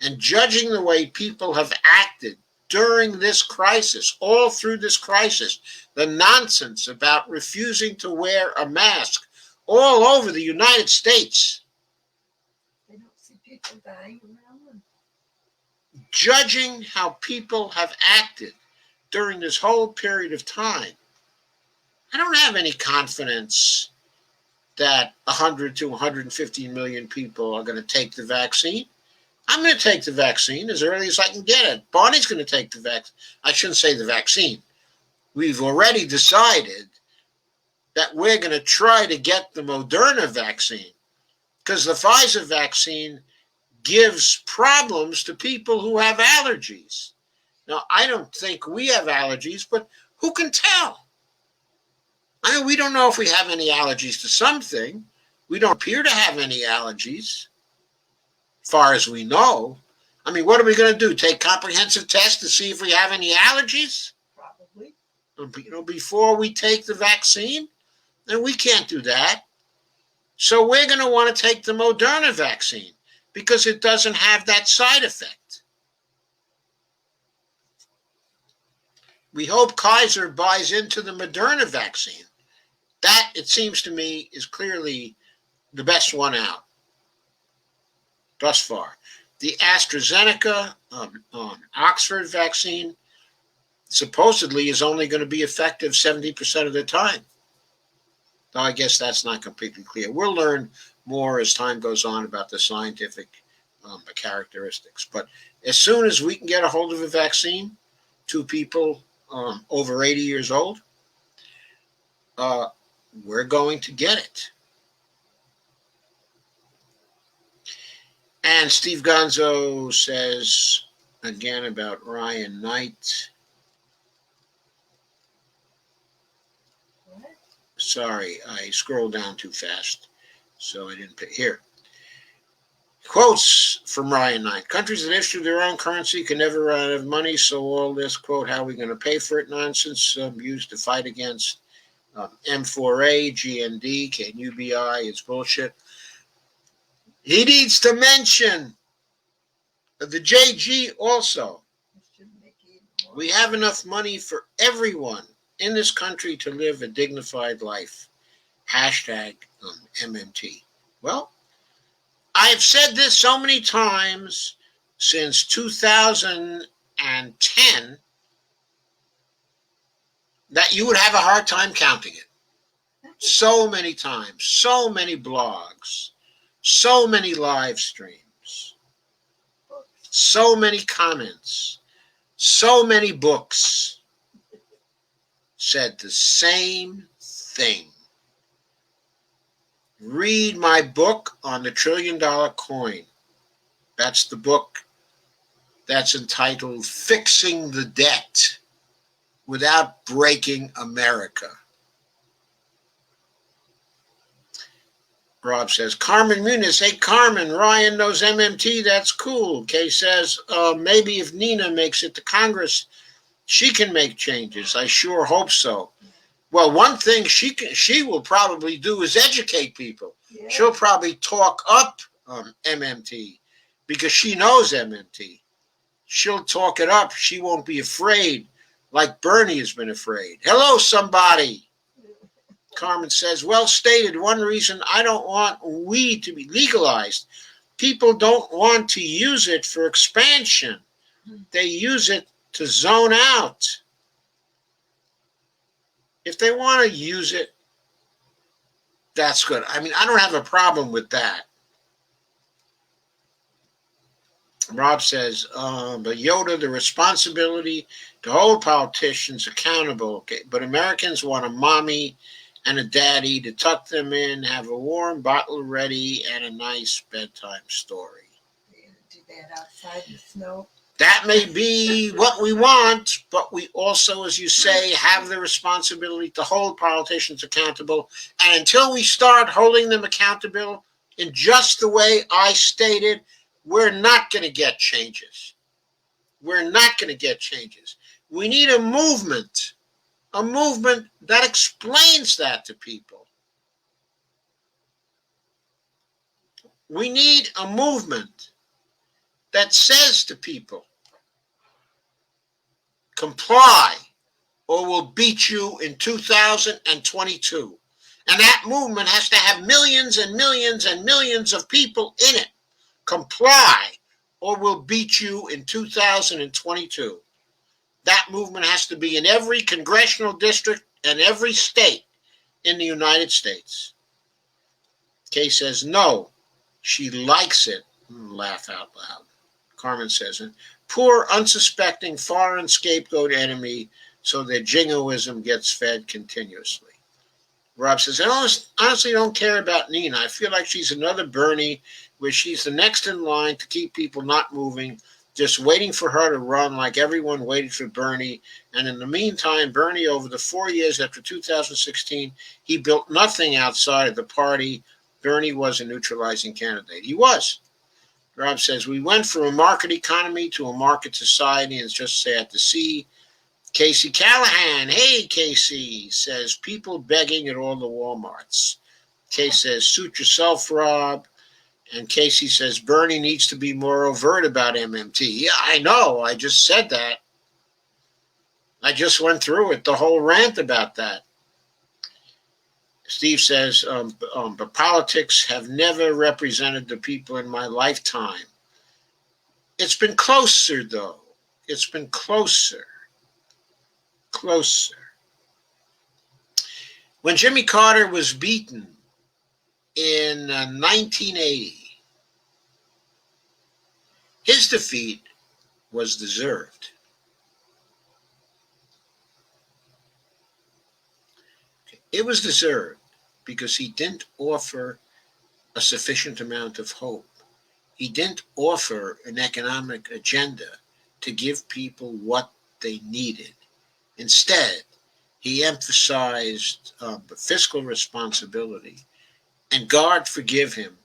and judging the way people have acted during this crisis, all through this crisis, the nonsense about refusing to wear a mask all over the United States. They don't see people dying around them. Judging how people have acted during this whole period of time, I don't have any confidence that 100 to 150 million people are going to take the vaccine. I'm going to take the vaccine as early as I can get it. Barney's going to take the vaccine. I shouldn't say the vaccine. We've already decided that we're going to try to get the Moderna vaccine, because the Pfizer vaccine gives problems to people who have allergies. Now, I don't think we have allergies, but who can tell? I mean, we don't know if we have any allergies to something. We don't appear to have any allergies, as far as we know. I mean, what are we going to do? Take comprehensive tests to see if we have any allergies? Probably. Before we take the vaccine? And we can't do that. So we're going to want to take the Moderna vaccine because it doesn't have that side effect. We hope Kaiser buys into the Moderna vaccine. That, it seems to me, is clearly the best one out thus far. The AstraZeneca Oxford vaccine supposedly is only going to be effective 70% of the time. Though I guess that's not completely clear. We'll learn more as time goes on about the scientific characteristics. But as soon as we can get a hold of a vaccine to people over 80 years old, we're going to get it. And Steve Gonzo says again about Ryan Knight. What? Sorry, I scrolled down too fast, so I didn't pick here. Quotes from Ryan Knight. Countries that issue their own currency can never run out of money, so all this, quote, how are we going to pay for it nonsense used to fight against M4A, GND, KNUBI is bullshit. He needs to mention the JG also. We have enough money for everyone in this country to live a dignified life. Hashtag MMT. Well, I've said this so many times since 2010 that you would have a hard time counting it. So many times, so many blogs, so many live streams, so many comments, so many books said the same thing. Read my book on the $1 trillion coin. That's the book that's entitled Fixing the Debt Without Breaking America. Rob says, Carmen Muniz, hey Carmen, Ryan knows MMT, that's cool. Kay says, maybe if Nina makes it to Congress, she can make changes. I sure hope so. Well, one thing she will probably do is educate people. Yeah. She'll probably talk up MMT because she knows MMT. She'll talk it up. She won't be afraid like Bernie has been afraid. Hello, somebody. Carmen says, well stated. One reason I don't want weed to be legalized. People don't want to use it for expansion. They use it to zone out. If they want to use it, that's good. I mean, I don't have a problem with that. Rob says, but Yoda, the responsibility to hold politicians accountable. Okay, but Americans want a mommy and a daddy to tuck them in, have a warm bottle ready, and a nice bedtime story. They're gonna do that outside in the snow. That may be what we want, but we also, as you say, have the responsibility to hold politicians accountable. And until we start holding them accountable in just the way I stated, we're not going to get changes. We're not going to get changes. We need a movement that explains that to people. We need a movement that says to people, comply or we'll beat you in 2022. And that movement has to have millions and millions and millions of people in it. Comply or we'll beat you in 2022. That movement has to be in every congressional district and every state in the United States. Kay says, no, she likes it. Laugh out loud. Carmen says, poor, unsuspecting foreign scapegoat enemy so their jingoism gets fed continuously. Rob says, I honestly don't care about Nina. I feel like she's another Bernie where she's the next in line to keep people not moving, just waiting for her to run like everyone waited for Bernie. And in the meantime, Bernie, over the 4 years after 2016, he built nothing outside of the party. Bernie was a neutralizing candidate. He was. Rob says, we went from a market economy to a market society, and it's just sad to see. Casey Callahan, hey, Casey, says, people begging at all the Walmarts. Case says, suit yourself, Rob. And Casey says, Bernie needs to be more overt about MMT. Yeah, I know. I just said that. I just went through it, the whole rant about that. Steve says, but politics have never represented the people in my lifetime. It's been closer, though. It's been closer. Closer. When Jimmy Carter was beaten in 1980, his defeat was deserved. It was deserved because he didn't offer a sufficient amount of hope. He didn't offer an economic agenda to give people what they needed. Instead, he emphasized fiscal responsibility. And God forgive him,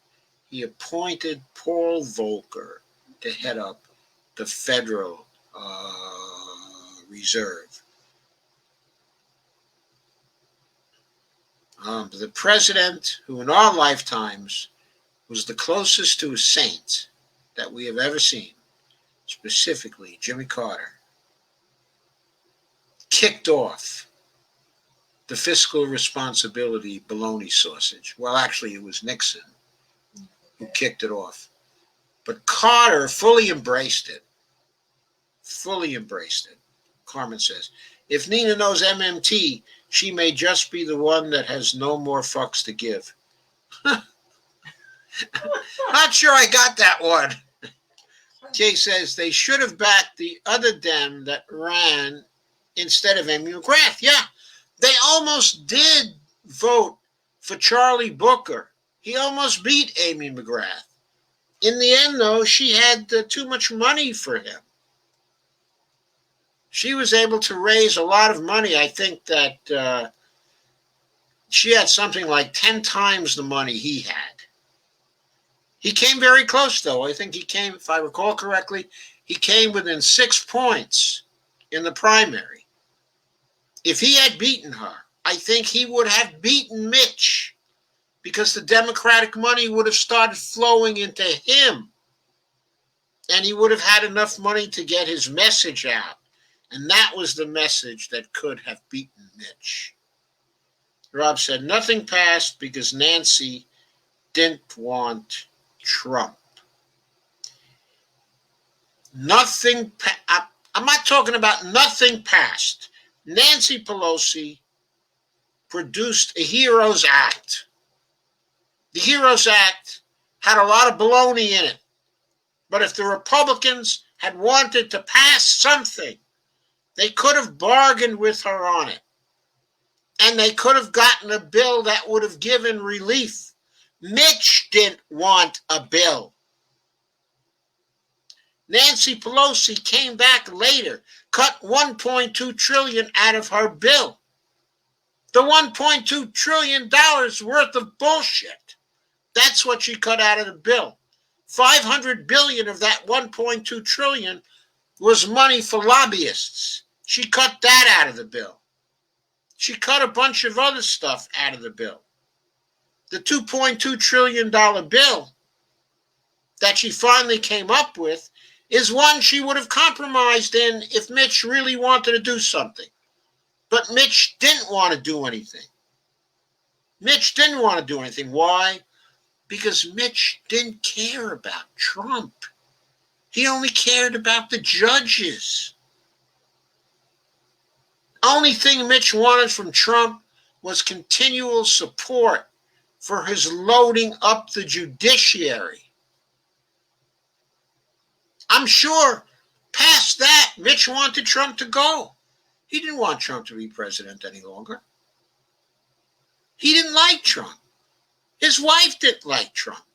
he appointed Paul Volcker to head up the Federal Reserve. The president who in our lifetimes was the closest to a saint that we have ever seen, specifically Jimmy Carter, kicked off the fiscal responsibility baloney sausage. Well, actually, it was Nixon who kicked it off. But Carter fully embraced it. Fully embraced it. Carmen says, if Nina knows MMT, she may just be the one that has no more fucks to give. Not sure I got that one. Kay says they should have backed the other Dem that ran instead of Amy McGrath. Yeah, they almost did vote for Charlie Booker. He almost beat Amy McGrath. In the end, though, she had too much money for him. She was able to raise a lot of money. I think that she had something like 10 times the money he had. He came very close, though. I think he came, if I recall correctly, he came within 6 points in the primary. If he had beaten her, I think he would have beaten Mitch because the Democratic money would have started flowing into him. And he would have had enough money to get his message out. And that was the message that could have beaten Mitch. Rob said nothing passed because Nancy didn't want Trump. Nothing. I'm not talking about nothing passed. Nancy Pelosi produced a HEROES Act. The HEROES Act had a lot of baloney in it. But if the Republicans had wanted to pass something, they could have bargained with her on it. And they could have gotten a bill that would have given relief. Mitch didn't want a bill. Nancy Pelosi came back later, cut $1.2 trillion out of her bill. The $1.2 trillion worth of bullshit. That's what she cut out of the bill. $500 billion of that $1.2 trillion was money for lobbyists. She cut that out of the bill. She cut a bunch of other stuff out of the bill. The $2.2 trillion bill that she finally came up with is one she would have compromised in if Mitch really wanted to do something. But Mitch didn't want to do anything. Mitch didn't want to do anything. Why? Because Mitch didn't care about Trump. He only cared about the judges. Only thing Mitch wanted from Trump was continual support for his loading up the judiciary. I'm sure past that, Mitch wanted Trump to go. He didn't want Trump to be president any longer. He didn't like Trump. His wife didn't like Trump.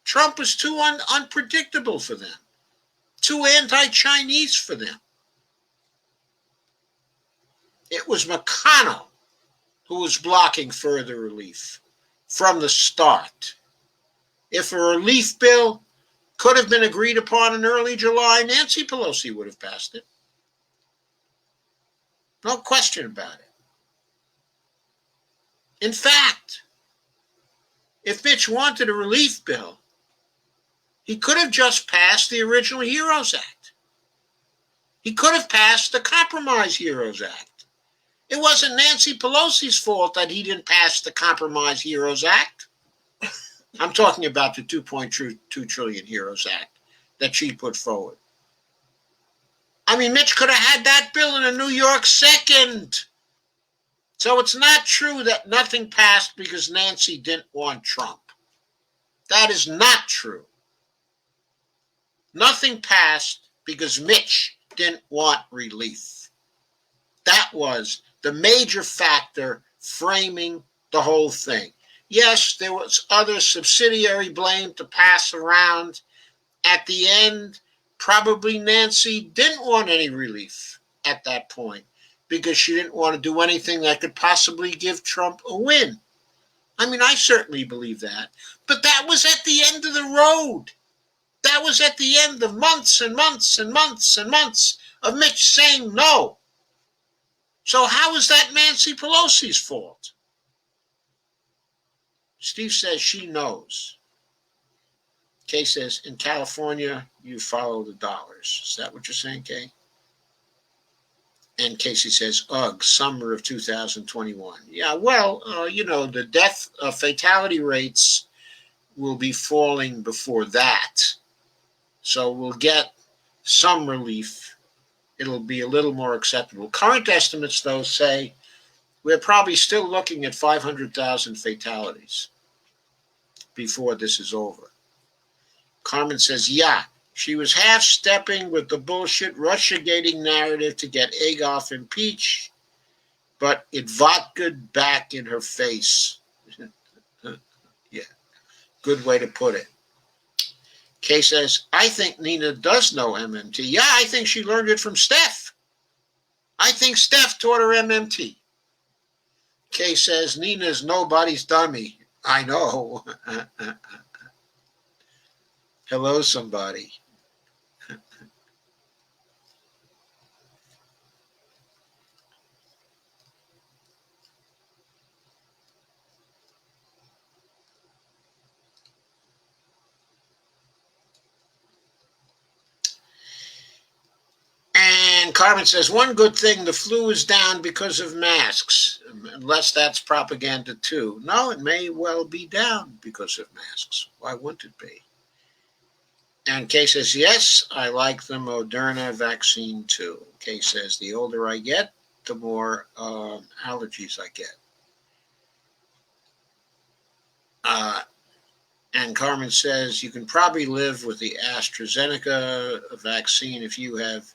Trump was too unpredictable for them, too anti-Chinese for them. It was McConnell who was blocking further relief from the start. If a relief bill could have been agreed upon in early July, Nancy Pelosi would have passed it. No question about it. In fact, if Mitch wanted a relief bill, he could have just passed the original HEROES Act. He could have passed the Compromise HEROES Act. It wasn't Nancy Pelosi's fault that he didn't pass the Compromise HEROES Act. I'm talking about the $2.2 trillion HEROES Act that she put forward. I mean, Mitch could have had that bill in a New York second. So it's not true that nothing passed because Nancy didn't want Trump. That is not true. Nothing passed because Mitch didn't want relief. That was the major factor framing the whole thing. Yes, there was other subsidiary blame to pass around. At the end, probably Nancy didn't want any relief at that point because she didn't want to do anything that could possibly give Trump a win. I mean, I certainly believe that. But that was at the end of the road. That was at the end of months and months and months and months of Mitch saying no. So how is that Nancy Pelosi's fault? Steve says she knows. Kay says, in California, you follow the dollars. Is that what you're saying, Kay? And Casey says, ugh, summer of 2021. Yeah, well, the death fatality rates will be falling before that. So we'll get some relief. It'll be a little more acceptable. Current estimates, though, say we're probably still looking at 500,000 fatalities before this is over. Carmen says, yeah, she was half-stepping with the bullshit Russia-gating narrative to get Agoff impeached, but it vodka'd back in her face. Yeah, good way to put it. Kay says, I think Nina does know MMT. Yeah, I think she learned it from Steph. I think Steph taught her MMT. Kay says, Nina's nobody's dummy. I know. Hello, somebody. And Carmen says, one good thing, the flu is down because of masks, unless that's propaganda too. No, it may well be down because of masks. Why wouldn't it be? And Kay says, yes, I like the Moderna vaccine too. Kay says, the older I get, the more allergies I get. And Carmen says, you can probably live with the AstraZeneca vaccine if you have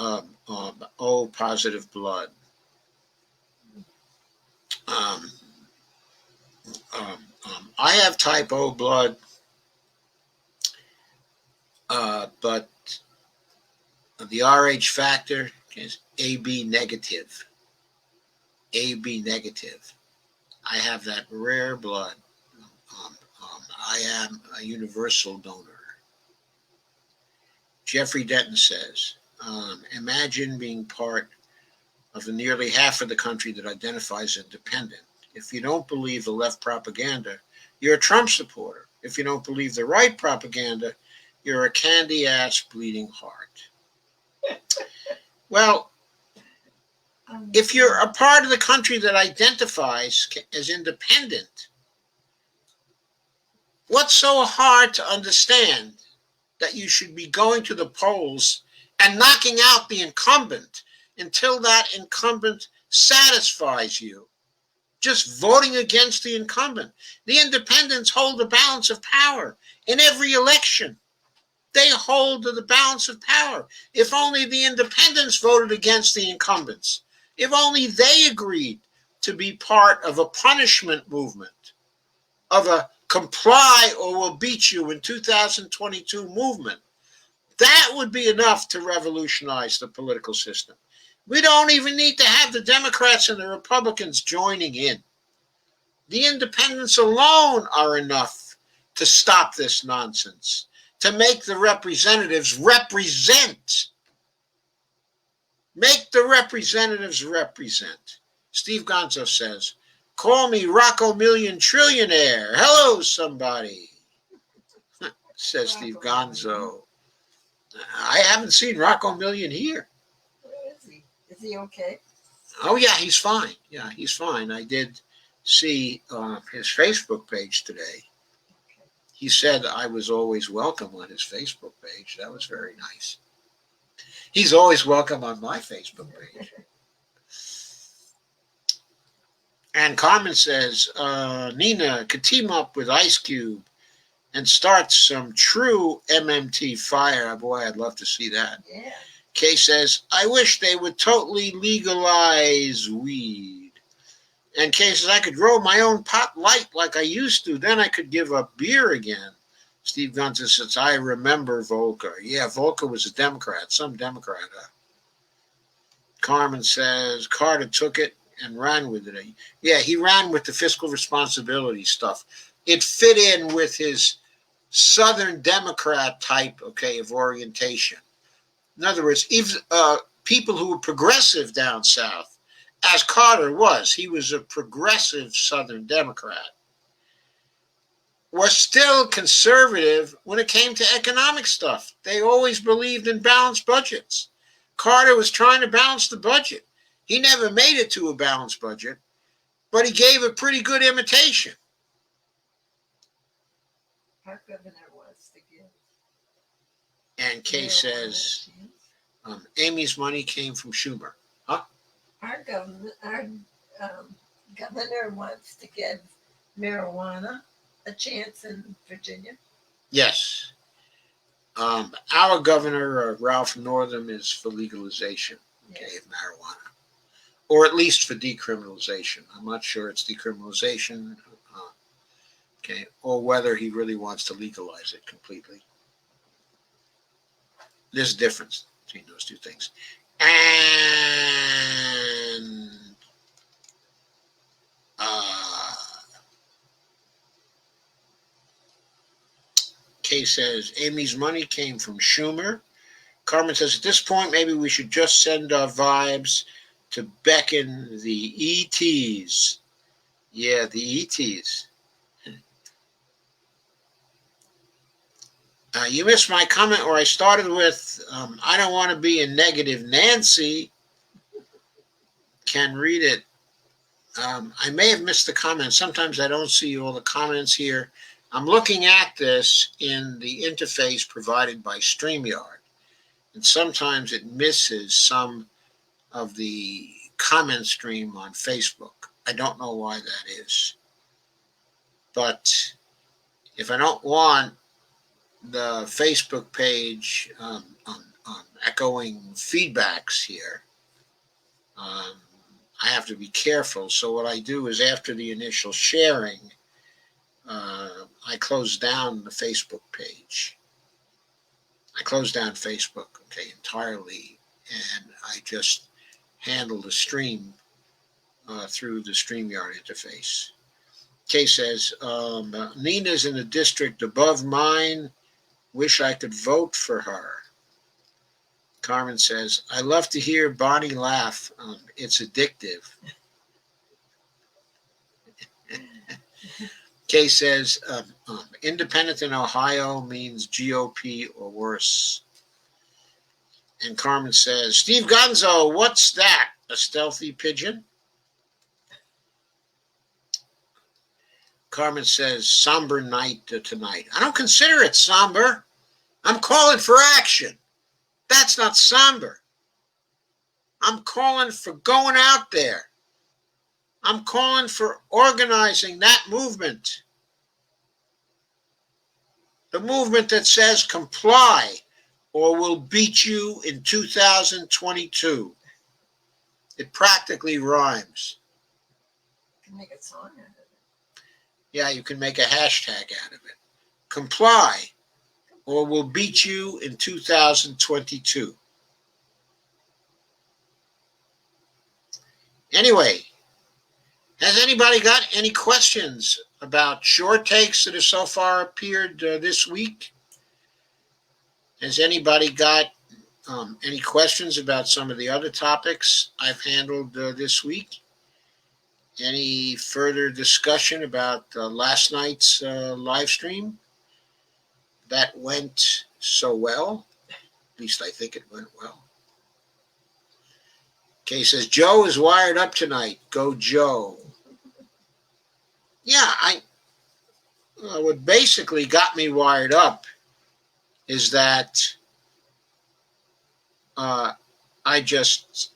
O positive blood. I have type O blood, but the Rh factor is AB negative. AB negative. I have that rare blood. I am a universal donor. Jeffrey Denton says, imagine being part of the nearly half of the country that identifies independent. If you don't believe the left propaganda, you're a Trump supporter. If you don't believe the right propaganda, you're a candy-ass bleeding heart. Well, if you're a part of the country that identifies as independent, what's so hard to understand that you should be going to the polls and knocking out the incumbent until that incumbent satisfies you? Just voting against the incumbent. The independents hold the balance of power in every election. They hold the balance of power. If only the independents voted against the incumbents, if only they agreed to be part of a punishment movement, of a comply or we'll beat you in 2022 movement, that would be enough to revolutionize the political system. We don't even need to have the Democrats and the Republicans joining in. The independents alone are enough to stop this nonsense, to make the representatives represent. Make the representatives represent. Steve Gonzo says, call me Rocco Million Trillionaire. Hello, somebody, says Steve Rocco Gonzo. I haven't seen Rocco Million here. Where is he? Is he okay? Oh, yeah, he's fine. Yeah, he's fine. I did see his Facebook page today. Okay. He said I was always welcome on his Facebook page. That was very nice. He's always welcome on my Facebook page. And Carmen says Nina could team up with Ice Cube and start some true MMT fire. Boy, I'd love to see that. Yeah. Kay says, I wish they would totally legalize weed. And Kay says, I could grow my own pot light like I used to. Then I could give up beer again. Steve Gunter says, I remember Volcker. Yeah, Volcker was a Democrat, some Democrat. Carmen says, Carter took it and ran with it. Yeah, he ran with the fiscal responsibility stuff. It fit in with his Southern Democrat type, okay, of orientation. In other words, even people who were progressive down south, as Carter was, he was a progressive Southern Democrat, were still conservative when it came to economic stuff. They always believed in balanced budgets. Carter was trying to balance the budget. He never made it to a balanced budget, but he gave a pretty good imitation. Our governor wants to give. And Kay marijuana says, a chance. Amy's money came from Schumer. Our governor wants to give marijuana a chance in Virginia. Yes. Our governor, Ralph Northam, is for legalization, okay, Yes. of marijuana, or at least for decriminalization. I'm not sure it's decriminalization, okay, or whether he really wants to legalize it completely. There's a difference between those two things. And Kay says, Amy's money came from Schumer. Carmen says, at this point, maybe we should just send our vibes to beckon the ETs. Yeah, the ETs. You missed my comment where I started with, I don't want to be a negative Nancy. Can read it. I may have missed the comment. Sometimes I don't see all the comments here. I'm looking at this in the interface provided by StreamYard, and sometimes it misses some of the comment stream on Facebook. I don't know why that is. But if I don't want the Facebook page on echoing feedbacks here, I have to be careful. So what I do is after the initial sharing, I close down the Facebook page. I close down Facebook, okay, entirely, and I just handle the stream through the StreamYard interface. Kay says, Nina's in a district above mine. Wish I could vote for her. Carmen says, I love to hear Bonnie laugh. It's addictive. Kay says, independent in Ohio means GOP or worse. And Carmen says, Steve Gonzo, what's that? A stealthy pigeon? Carmen says, somber night tonight. I don't consider it somber. I'm calling for action. That's not somber. I'm calling for going out there. I'm calling for organizing that movement. The movement that says comply or we'll beat you in 2022. It practically rhymes. You can make a song out of it. Yeah, you can make a hashtag out of it. Comply or we'll beat you in 2022. Anyway, has anybody got any questions about short takes that have so far appeared this week? Has anybody got any questions about some of the other topics I've handled this week? Any further discussion about last night's live stream? That went so well. At least I think it went well. Kay says, Joe is wired up tonight. Go Joe. Yeah, what basically got me wired up is that I just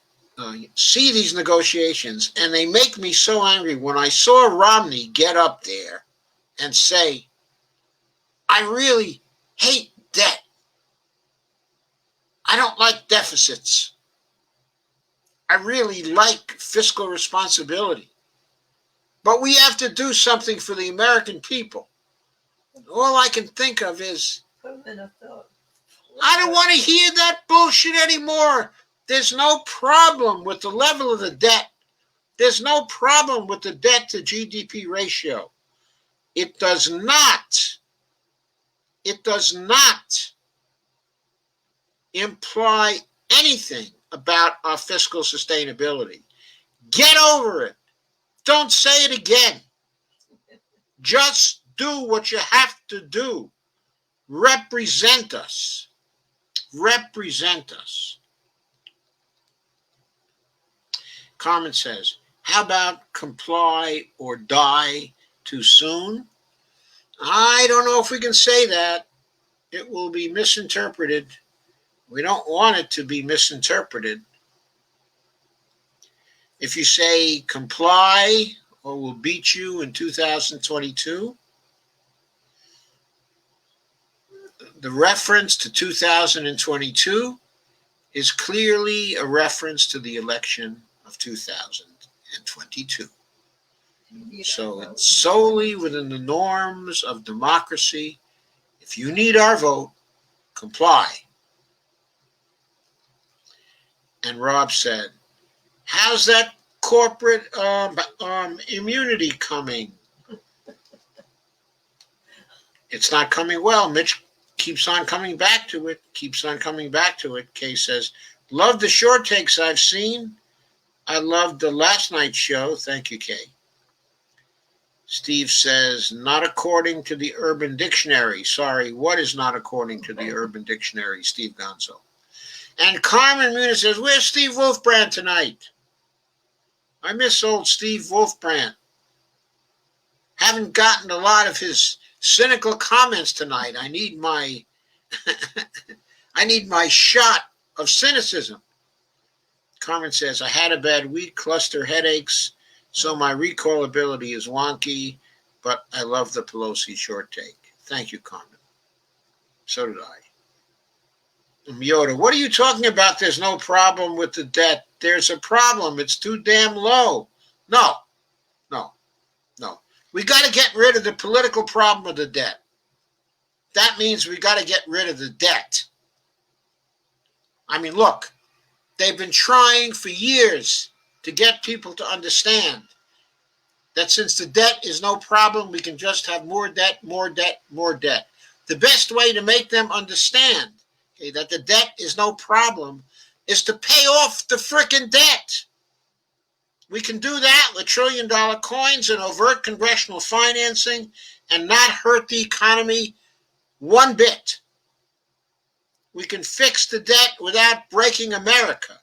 see these negotiations, and they make me so angry. When I saw Romney get up there and say, I really hate debt. I don't like deficits. I really like fiscal responsibility. But we have to do something for the American people. All I can think of is, I don't want to hear that bullshit anymore. There's no problem with the level of the debt. There's no problem with the debt to GDP ratio. It does not imply anything about our fiscal sustainability. Get over it. Don't say it again. Just do what you have to do. Represent us. Represent us. Carmen says, how about comply or die too soon? I don't know if we can say that. It will be misinterpreted. We don't want it to be misinterpreted. If you say comply or we'll beat you in 2022, the reference to 2022 is clearly a reference to the election of 2022. So it's solely within the norms of democracy. If you need our vote, comply. And Rob said, how's that corporate immunity coming? It's not coming well. Mitch keeps on coming back to it. Kay says, love the short takes I've seen. I loved the last night's show. Thank you, Kay. Steve says, not according to the Urban Dictionary. Sorry, what is not according to the Urban Dictionary, Steve Gonzo? And Carmen Muniz says, where's Steve Wolfbrand tonight? I miss old Steve Wolfbrand. Haven't gotten a lot of his cynical comments tonight. I need my shot of cynicism. Carmen says, I had a bad week, cluster headaches, so my recall ability is wonky, but I love the Pelosi short take. Thank you, Carmen. So did I. Yoda, what are you talking about? There's no problem with the debt. There's a problem. It's too damn low. No. We got to get rid of the political problem of the debt. That means we got to get rid of the debt. I mean, look, they've been trying for years to get people to understand that since the debt is no problem, we can just have more debt. The best way to make them understand that the debt is no problem is to pay off the frickin' debt. We can do that with trillion-dollar coins and overt congressional financing and not hurt the economy one bit. We can fix the debt without breaking America.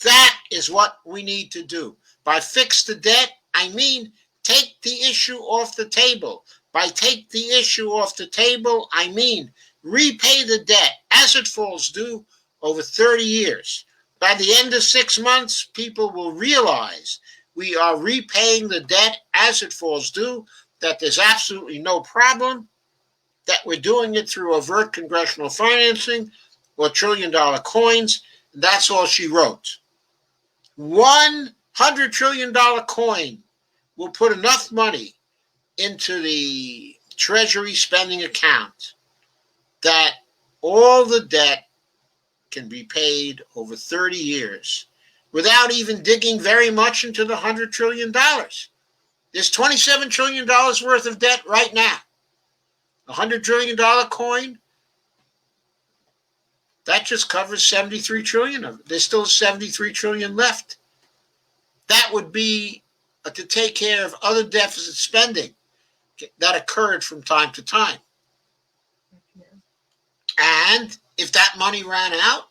That is what we need to do. By fix the debt, I mean take the issue off the table. By take the issue off the table, I mean repay the debt as it falls due over 30 years. By the end of 6 months, people will realize we are repaying the debt as it falls due, that there's absolutely no problem, that we're doing it through overt congressional financing or trillion-dollar coins. That's all she wrote. $100 trillion coin will put enough money into the Treasury spending account that all the debt can be paid over 30 years without even digging very much into the $100 trillion. There's $27 trillion worth of debt right now. A $100 trillion coin, that just covers 73 trillion of it. There's still 73 trillion left. That would be to take care of other deficit spending that occurred from time to time. And if that money ran out,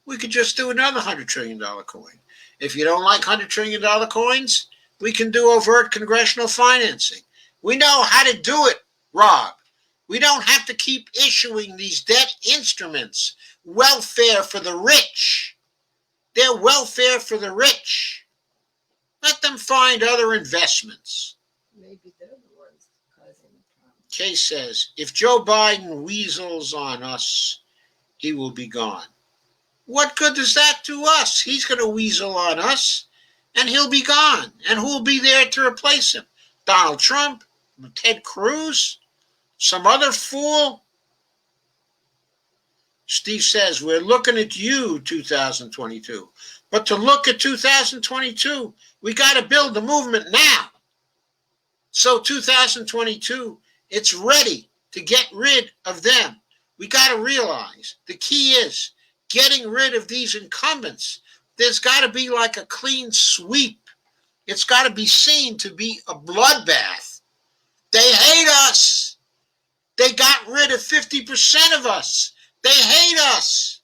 we could just do another $100 trillion coin. If you don't like $100 trillion coins, we can do overt congressional financing. We know how to do it, Rob. We don't have to keep issuing these debt instruments. Welfare for the rich. They're welfare for the rich. Let them find other investments. Maybe they're the ones causing the problem. Kay says, if Joe Biden weasels on us, he will be gone. What good does that do us? He's going to weasel on us, and he'll be gone. And who'll be there to replace him? Donald Trump? Ted Cruz? Some other fool? Steve says, we're looking at you, 2022. But to look at 2022, we got to build the movement now. So 2022, it's ready to get rid of them. We got to realize the key is getting rid of these incumbents. There's got to be like a clean sweep. It's got to be seen to be a bloodbath. They hate us. They got rid of 50% of us. They hate us.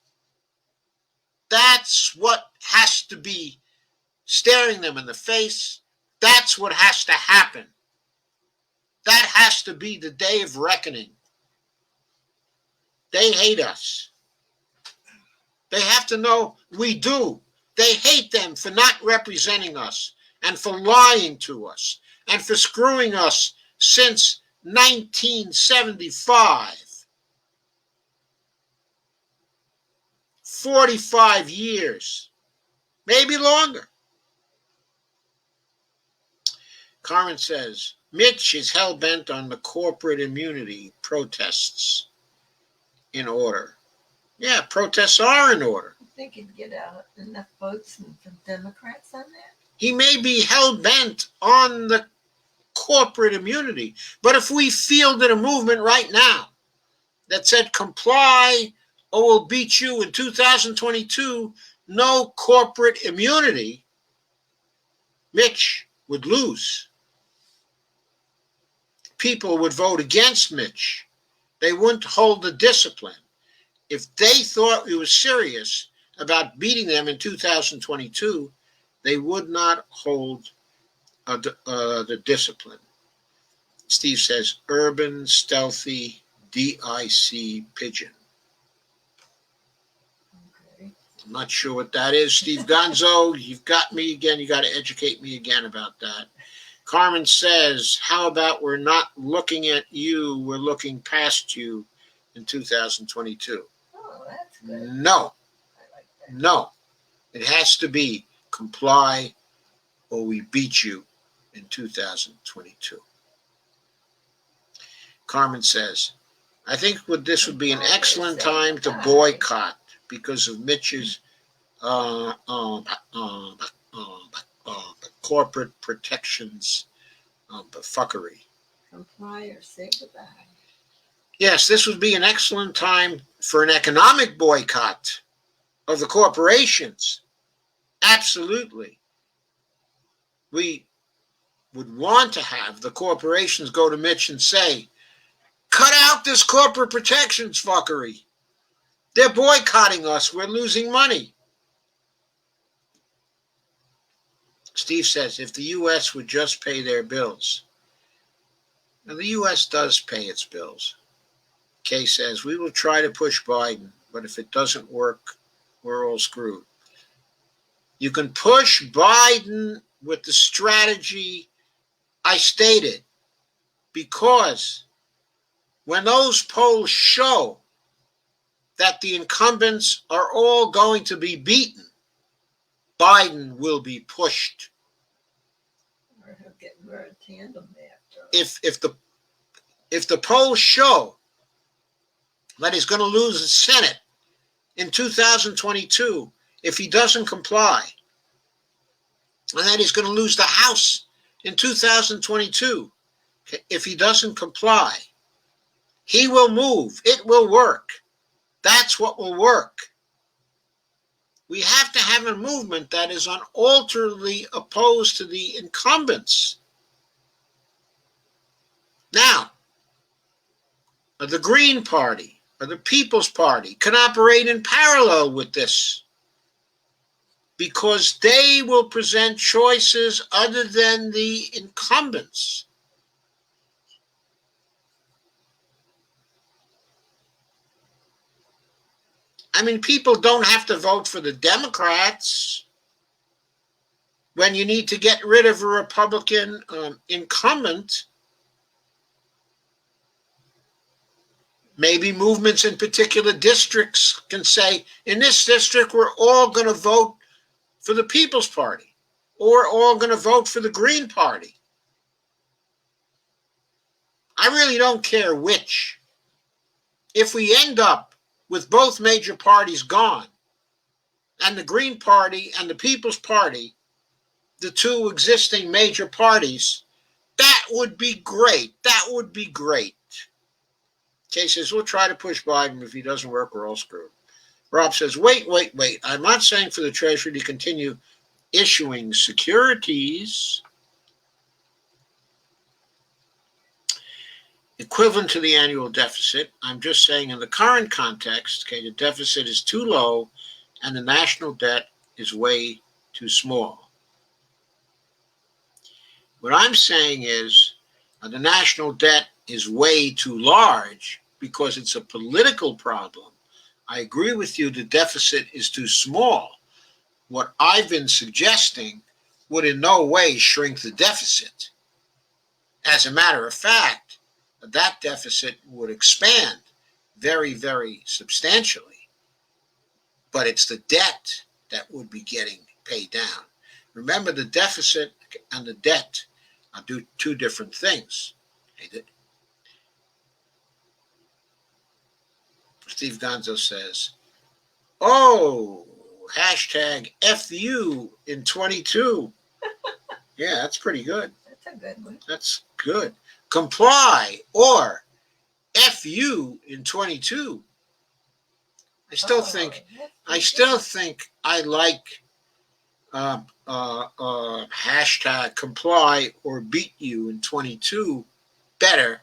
That's what has to be staring them in the face. That's what has to happen. That has to be the day of reckoning. They hate us. They have to know we do. They hate them for not representing us and for lying to us and for screwing us since 1975. 45 years, maybe longer. Carmen says, Mitch is hell-bent on the corporate immunity protests in order. Yeah, protests are in order. I think he'd get out enough votes for Democrats on that. He may be hell-bent on the corporate immunity, but if we fielded a movement right now that said comply or we'll beat you in 2022, no corporate immunity, Mitch would lose. People would vote against Mitch. They wouldn't hold the discipline. If they thought we were serious about beating them in 2022, they would not hold the discipline. Steve says, urban, stealthy, DIC pigeon. Okay. I'm not sure what that is. Steve Gonzo, you've got me again. You got to educate me again about that. Carmen says, how about we're not looking at you, we're looking past you in 2022? Oh, that's good. No, I like that. no. It has to be comply or we beat you in 2022. Carmen says, I think this would be an excellent time to boycott because of Mitch's corporate protections fuckery. Comply or say goodbye. Yes, this would be an excellent time for an economic boycott of the corporations. Absolutely. We would want to have the corporations go to Mitch and say, cut out this corporate protections fuckery. They're boycotting us. We're losing money. Steve says, if the U.S. would just pay their bills. Now, the U.S. does pay its bills. Kay says, we will try to push Biden, but if it doesn't work, we're all screwed. You can push Biden with the strategy I stated, because when those polls show that the incumbents are all going to be beaten, Biden will be pushed. Or he'll get more tandem after. If the polls show that he's going to lose the Senate in 2022 if he doesn't comply, and that he's going to lose the House in 2022 if he doesn't comply, he will move. It will work. That's what will work. We have to have a movement that is unalterably opposed to the incumbents. Now, the Green Party or the People's Party can operate in parallel with this because they will present choices other than the incumbents. I mean, people don't have to vote for the Democrats when you need to get rid of a Republican incumbent. Maybe movements in particular districts can say, in this district, we're all going to vote for the People's Party, or all going to vote for the Green Party. I really don't care which. If we end up with both major parties gone, and the Green Party and the People's Party, the two existing major parties, that would be great. That would be great. Kay says, we'll try to push Biden. If he doesn't work, we're all screwed. Rob says, wait. I'm not saying for the Treasury to continue issuing securities equivalent to the annual deficit. I'm just saying in the current context, okay, the deficit is too low and the national debt is way too small. What I'm saying is the national debt is way too large because it's a political problem. I agree with you, the deficit is too small. What I've been suggesting would in no way shrink the deficit. As a matter of fact, that deficit would expand very, very substantially. But it's the debt that would be getting paid down. Remember, the deficit and the debt are two different things. Steve Gonzo says, oh, hashtag FU in 22. Yeah, that's pretty good. That's a good one. That's good. Comply or FU in 22. I still think I like hashtag comply or beat you in 22 better.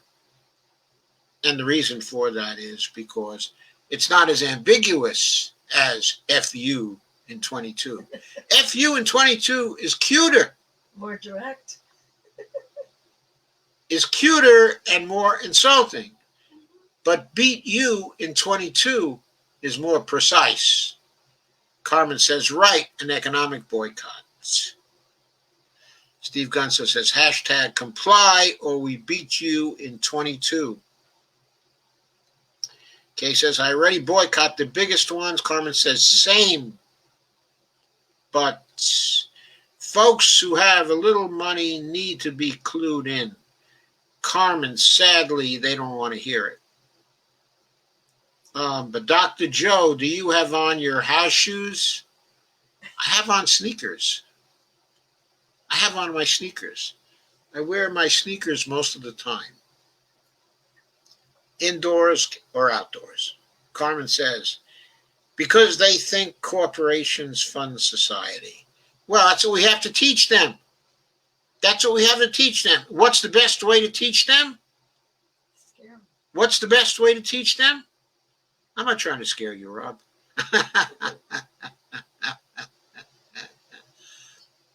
And the reason for that is because it's not as ambiguous as FU in 22. FU in 22 is cuter. More direct. Is cuter and more insulting. But beat you in 22 is more precise. Carmen says, right, an economic boycott. Steve Gunso says, hashtag comply or we beat you in 22. Kay says, I already boycott the biggest ones. Carmen says, same. But folks who have a little money need to be clued in. Carmen, sadly, they don't want to hear it. But Dr. Joe, do you have on your house shoes? I have on sneakers. I have on my sneakers. I wear my sneakers most of the time. Indoors or outdoors. Carmen says, because they think corporations fund society. Well, that's what we have to teach them. That's what we have to teach them. What's the best way to teach them? Scare 'em. What's the best way to teach them? I'm not trying to scare you, Rob.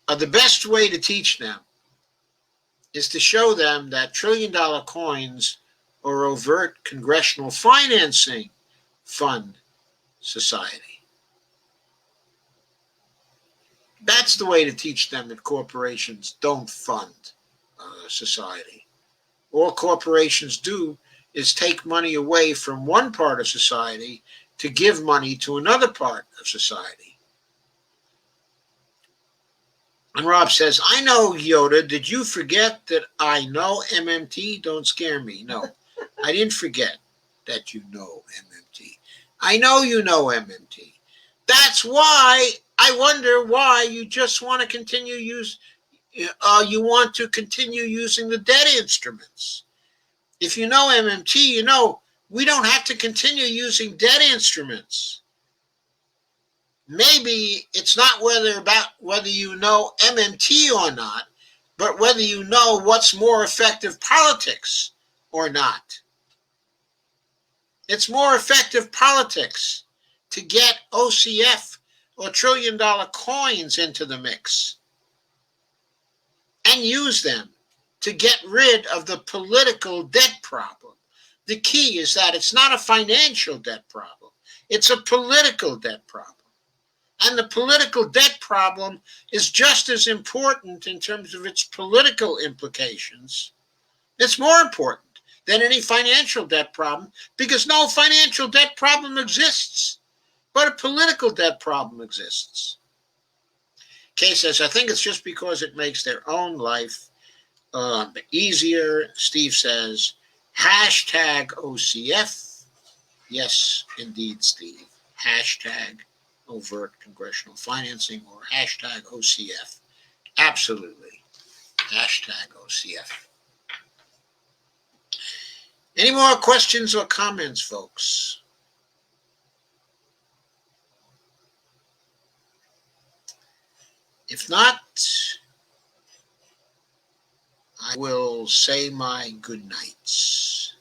The best way to teach them is to show them that trillion-dollar coins or overt congressional financing fund society. That's the way to teach them that corporations don't fund society. All corporations do is take money away from one part of society to give money to another part of society. And Rob says, I know, Yoda, did you forget that I know MMT? Don't scare me. No, I didn't forget that you know MMT. I know you know MMT. That's why I wonder why you just want to continue using the debt instruments. If you know MMT, you know we don't have to continue using debt instruments. maybe it's not whether you know MMT or not, but whether you know what's more effective, politics or not. It's more effective politics to get OCF or trillion-dollar coins into the mix and use them to get rid of the political debt problem. The key is that it's not a financial debt problem. It's a political debt problem. And the political debt problem is just as important in terms of its political implications. It's more important than any financial debt problem, because no financial debt problem exists, but a political debt problem exists. Kay says, I think it's just because it makes their own life easier. Steve says, hashtag OCF. Yes, indeed, Steve. Hashtag overt congressional financing or hashtag OCF. Absolutely. Hashtag OCF. Any more questions or comments, folks? If not, I will say my good nights.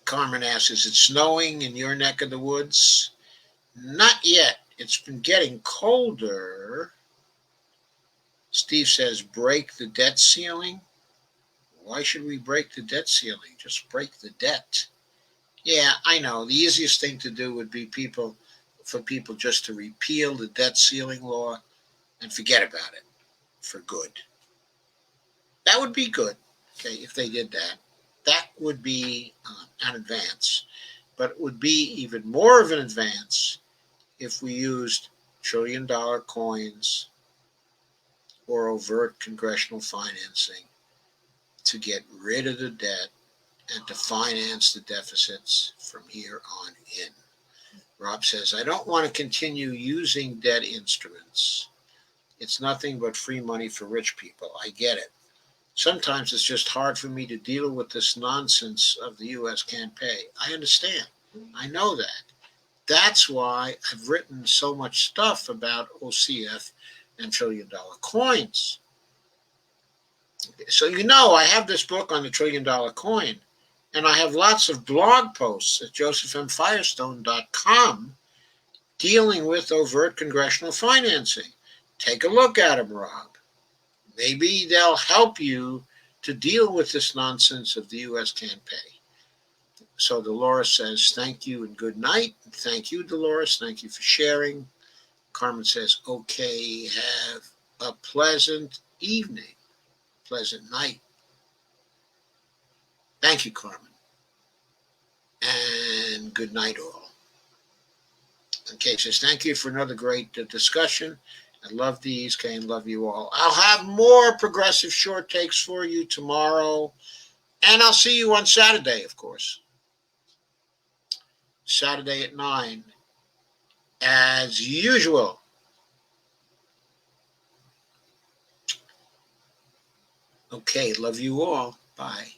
Carmen asks, is it snowing in your neck of the woods? Not yet. It's been getting colder. Steve says, break the debt ceiling. Why should we break the debt ceiling? Just break the debt. Yeah, I know. The easiest thing to do would be for people just to repeal the debt ceiling law and forget about it for good. That would be good, okay, if they did that. That would be an advance. But it would be even more of an advance if we used trillion-dollar coins or overt congressional financing to get rid of the debt and to finance the deficits from here on in. Rob says, I don't want to continue using debt instruments. It's nothing but free money for rich people. I get it. Sometimes it's just hard for me to deal with this nonsense of the U.S. can't pay. I understand. I know that. That's why I've written so much stuff about OCF and trillion-dollar coins. So I have this book on the trillion-dollar coin, and I have lots of blog posts at josephmfirestone.com dealing with overt congressional financing. Take a look at them, Rob. Maybe they'll help you to deal with this nonsense of the U.S. can't pay. So Dolores says, thank you and good night. Thank you, Dolores. Thank you for sharing. Carmen says, okay, have a pleasant evening, pleasant night. Thank you, Carmen. And good night, all. Okay, says, thank you for another great discussion. I love these, Kane. Love you all. I'll have more progressive short takes for you tomorrow. And I'll see you on Saturday, of course. Saturday at 9, as usual. Okay, love you all. Bye.